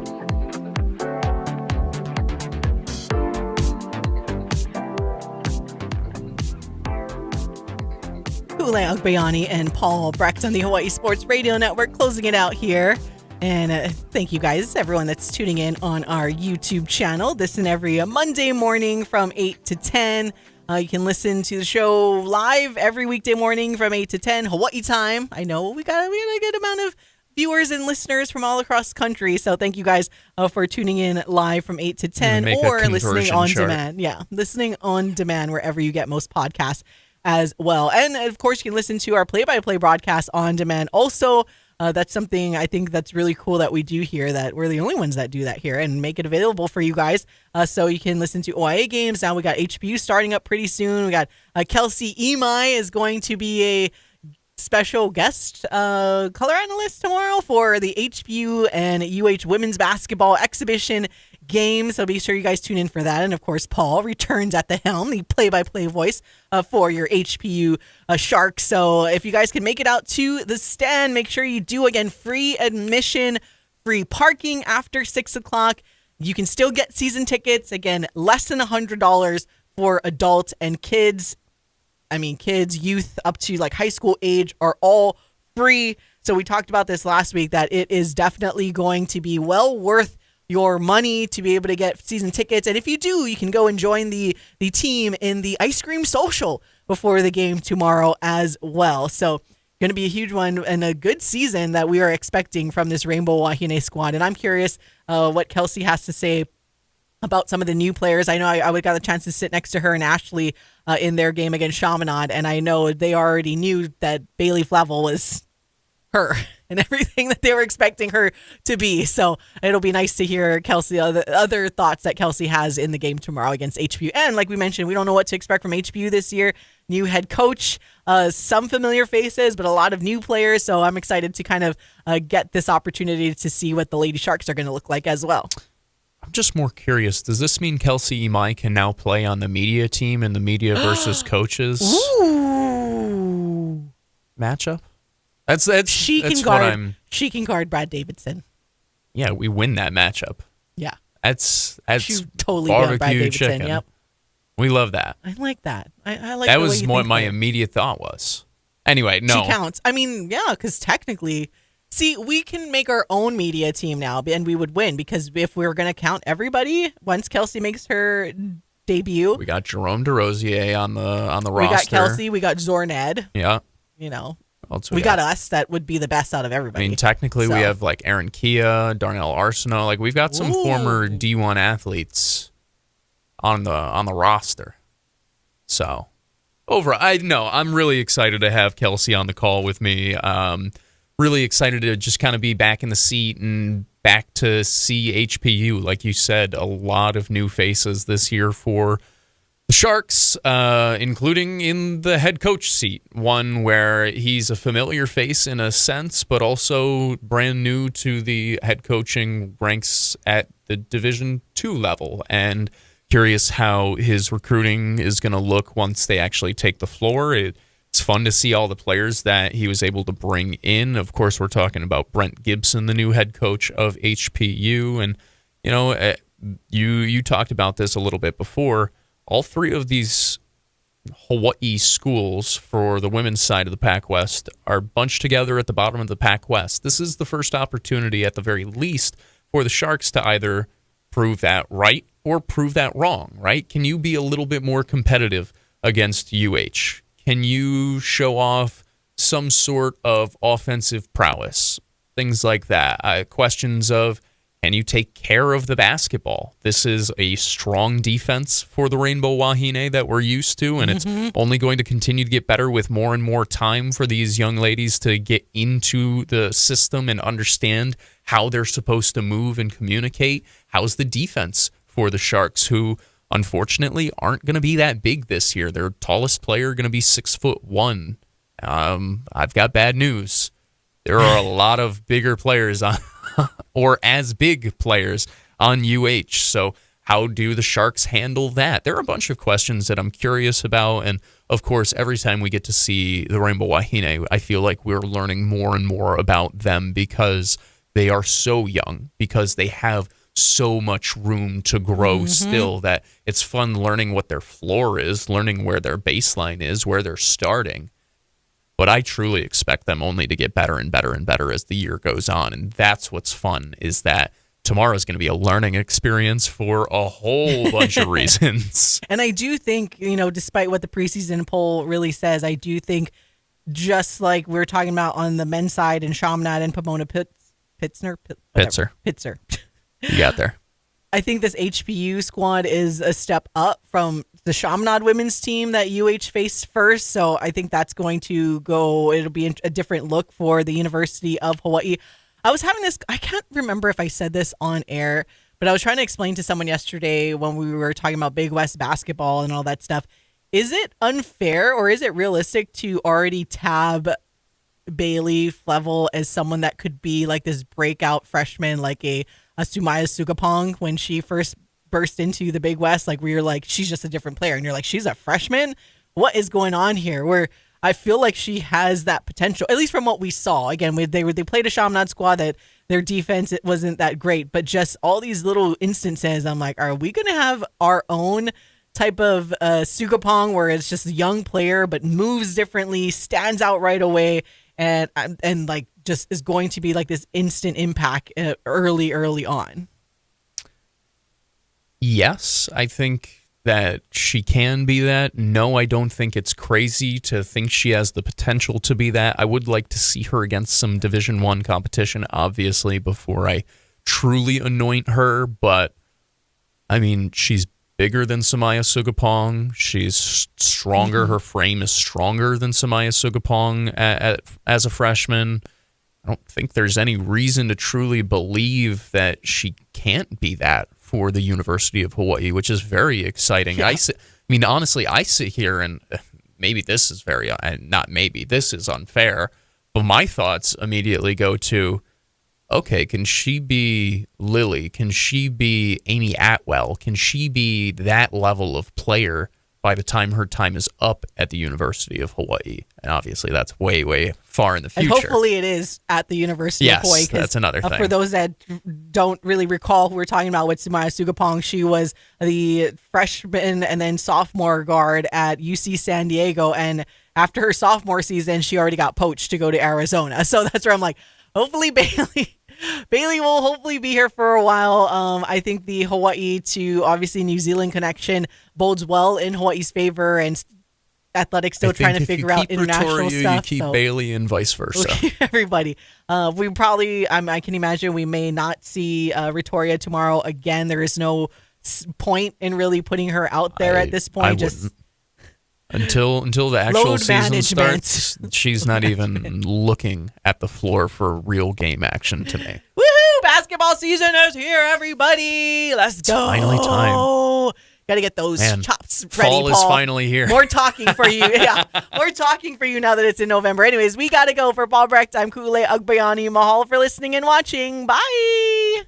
Ku'ulei Agbayani and Paul Brecht on the Hawaii Sports Radio Network, closing it out here. And thank you guys, everyone that's tuning in on our YouTube channel. This and every Monday morning from 8 to 10. You can listen to the show live every weekday morning from 8 to 10 Hawaii time. I know we got a good amount of viewers and listeners from all across the country. So thank you guys for tuning in live from 8 to 10 or listening on demand. Yeah, listening on demand wherever you get most podcasts as well. And of course, you can listen to our play-by-play broadcast on demand also. That's something I think that's really cool that we do here, that we're the only ones that do that here and make it available for you guys. So you can listen to OIA games. Now we got HBU starting up pretty soon. We got Kelsey Imai is going to be a special guest color analyst tomorrow for the HBU and UH women's basketball exhibition game. So be sure you guys tune in for that. And of course, Paul returns at the helm, the play-by-play voice for your HPU Sharks. So if you guys can make it out to the stand, make sure you do. Again, free admission, free parking after 6 o'clock. You can still get season tickets. Again, less than $100 for adults and kids. I mean, kids, youth up to like high school age are all free. So we talked about this last week that it is definitely going to be well worth your money to be able to get season tickets. And if you do, you can go and join the team in the ice cream social before the game tomorrow as well. So going to be a huge one and a good season that we are expecting from this Rainbow Wahine squad. And I'm curious what Kelsey has to say about some of the new players. I know I got a chance to sit next to her and Ashley in their game against Chaminade, and I know they already knew that Bailey Flavel was her and everything that they were expecting her to be. So it'll be nice to hear Kelsey, other thoughts that Kelsey has in the game tomorrow against HPU. And like we mentioned, we don't know what to expect from HPU this year. New head coach, some familiar faces, but a lot of new players. So I'm excited to kind of get this opportunity to see what the Lady Sharks are going to look like as well. I'm just more curious. Does this mean Kelsey Imai can now play on the media team in the media versus coaches matchup? She can guard Brad Davidson. Yeah, we win that matchup. Yeah. That's she totally got Brad Davidson. Chicken. Yep. We love that. I like that. I like that the way was you what think my of it. immediate thought was. Anyway, no. She counts. I mean, yeah, because technically, see, we can make our own media team now, and we would win because if we were going to count everybody, once Kelsey makes her debut, we got Jerome DeRosier on the roster. We got Kelsey. We got Zorned. Yeah. You know. We got us. That would be the best out of everybody. I mean, technically, we have like Aaron Kia, Darnell Arsenault. Like we've got some former D1 athletes on the roster. So, I'm really excited to have Kelsey on the call with me. Really excited to just kind of be back in the seat and back to see HPU. Like you said, a lot of new faces this year for the Sharks, including in the head coach seat, one where he's a familiar face in a sense, but also brand new to the head coaching ranks at the Division II level. And curious how his recruiting is going to look once they actually take the floor. It's fun to see all the players that he was able to bring in. Of course, we're talking about Brent Gibson, the new head coach of HPU. And, you know, you talked about this a little bit before. All three of these Hawaii schools for the women's side of the Pac West are bunched together at the bottom of the Pac West. This is the first opportunity, at the very least, for the Sharks to either prove that right or prove that wrong, right? Can you be a little bit more competitive against UH? Can you show off some sort of offensive prowess? Things like that. Questions of, can you take care of the basketball? This is a strong defense for the Rainbow Wahine that we're used to, and it's only going to continue to get better with more and more time for these young ladies to get into the system and understand how they're supposed to move and communicate. How's the defense for the Sharks, who unfortunately aren't going to be that big this year? Their tallest player going to be 6'1". I've got bad news. There are a lot of bigger players on or as big players on UH. So how do the Sharks handle that? There are a bunch of questions that I'm curious about. And of course, every time we get to see the Rainbow Wahine, I feel like we're learning more and more about them because they are so young, because they have so much room to grow still, that it's fun learning what their floor is, learning where their baseline is, where they're starting. But I truly expect them only to get better and better and better as the year goes on. And that's what's fun, is that tomorrow's going to be a learning experience for a whole bunch of reasons. And I do think, you know, despite what the preseason poll really says, I do think, just like we were talking about on the men's side in Chaminade and Pomona Pitzer. You got there. I think this HPU squad is a step up from the Chaminade women's team that UH faced first. So I think that's going to go, it'll be a different look for the University of Hawai'i. I was having this, I can't remember if I said this on air, but I was trying to explain to someone yesterday when we were talking about Big West basketball and all that stuff. Is it unfair or is it realistic to already tab Bailey Flavel as someone that could be like this breakout freshman, like a Sumaya Sugapong when she first burst into the Big West, like where you're like, she's just a different player, and you're like, she's a freshman? What is going on here? Where I feel like she has that potential, at least from what we saw. Again, they played a Chaminade squad that their defense, it wasn't that great, but just all these little instances, I'm like, are we going to have our own type of Sugapong where it's just a young player but moves differently, stands out right away, and like just is going to be like this instant impact early on. Yes, I think that she can be that. No, I don't think it's crazy to think she has the potential to be that. I would like to see her against some Division I competition, obviously, before I truly anoint her. But, I mean, she's bigger than Samaya Sugapong. She's stronger. Mm-hmm. Her frame is stronger than Samaya Sugapong as a freshman. I don't think there's any reason to truly believe that she can't be that for the University of Hawaii, which is very exciting. Yeah. Honestly, I sit here and maybe this is this is unfair, but my thoughts immediately go to, okay, can she be Lily? Can she be Amy Atwell? Can she be that level of player by the time her time is up at the University of Hawaii? And obviously that's way, way far in the future. And hopefully it is at the University of Hawaii. Yes, that's another thing. For those that don't really recall who we're talking about with Samaya Sugapong, she was the freshman and then sophomore guard at UC San Diego. And after her sophomore season, she already got poached to go to Arizona. So that's where I'm like, hopefully Bailey will hopefully be here for a while. I think the Hawaii to obviously New Zealand connection bodes well in Hawaii's favor, and athletics still trying to figure out international stuff. You keep Bailey and vice versa. Everybody. We probably, I can imagine we may not see Ritoria tomorrow again. There is no point in really putting her out there at this point. Until the actual season starts, she's not even looking at the floor for real game action today. Woohoo! Basketball season is here, everybody. Let's go. Finally time. Got to get those chops ready, Fall Paul. is finally here. More talking for you. Yeah, more talking for you now that it's in November. Anyways, we got to go. For Paul Brecht, I'm Kulei Agbayani. Mahalo for listening and watching. Bye.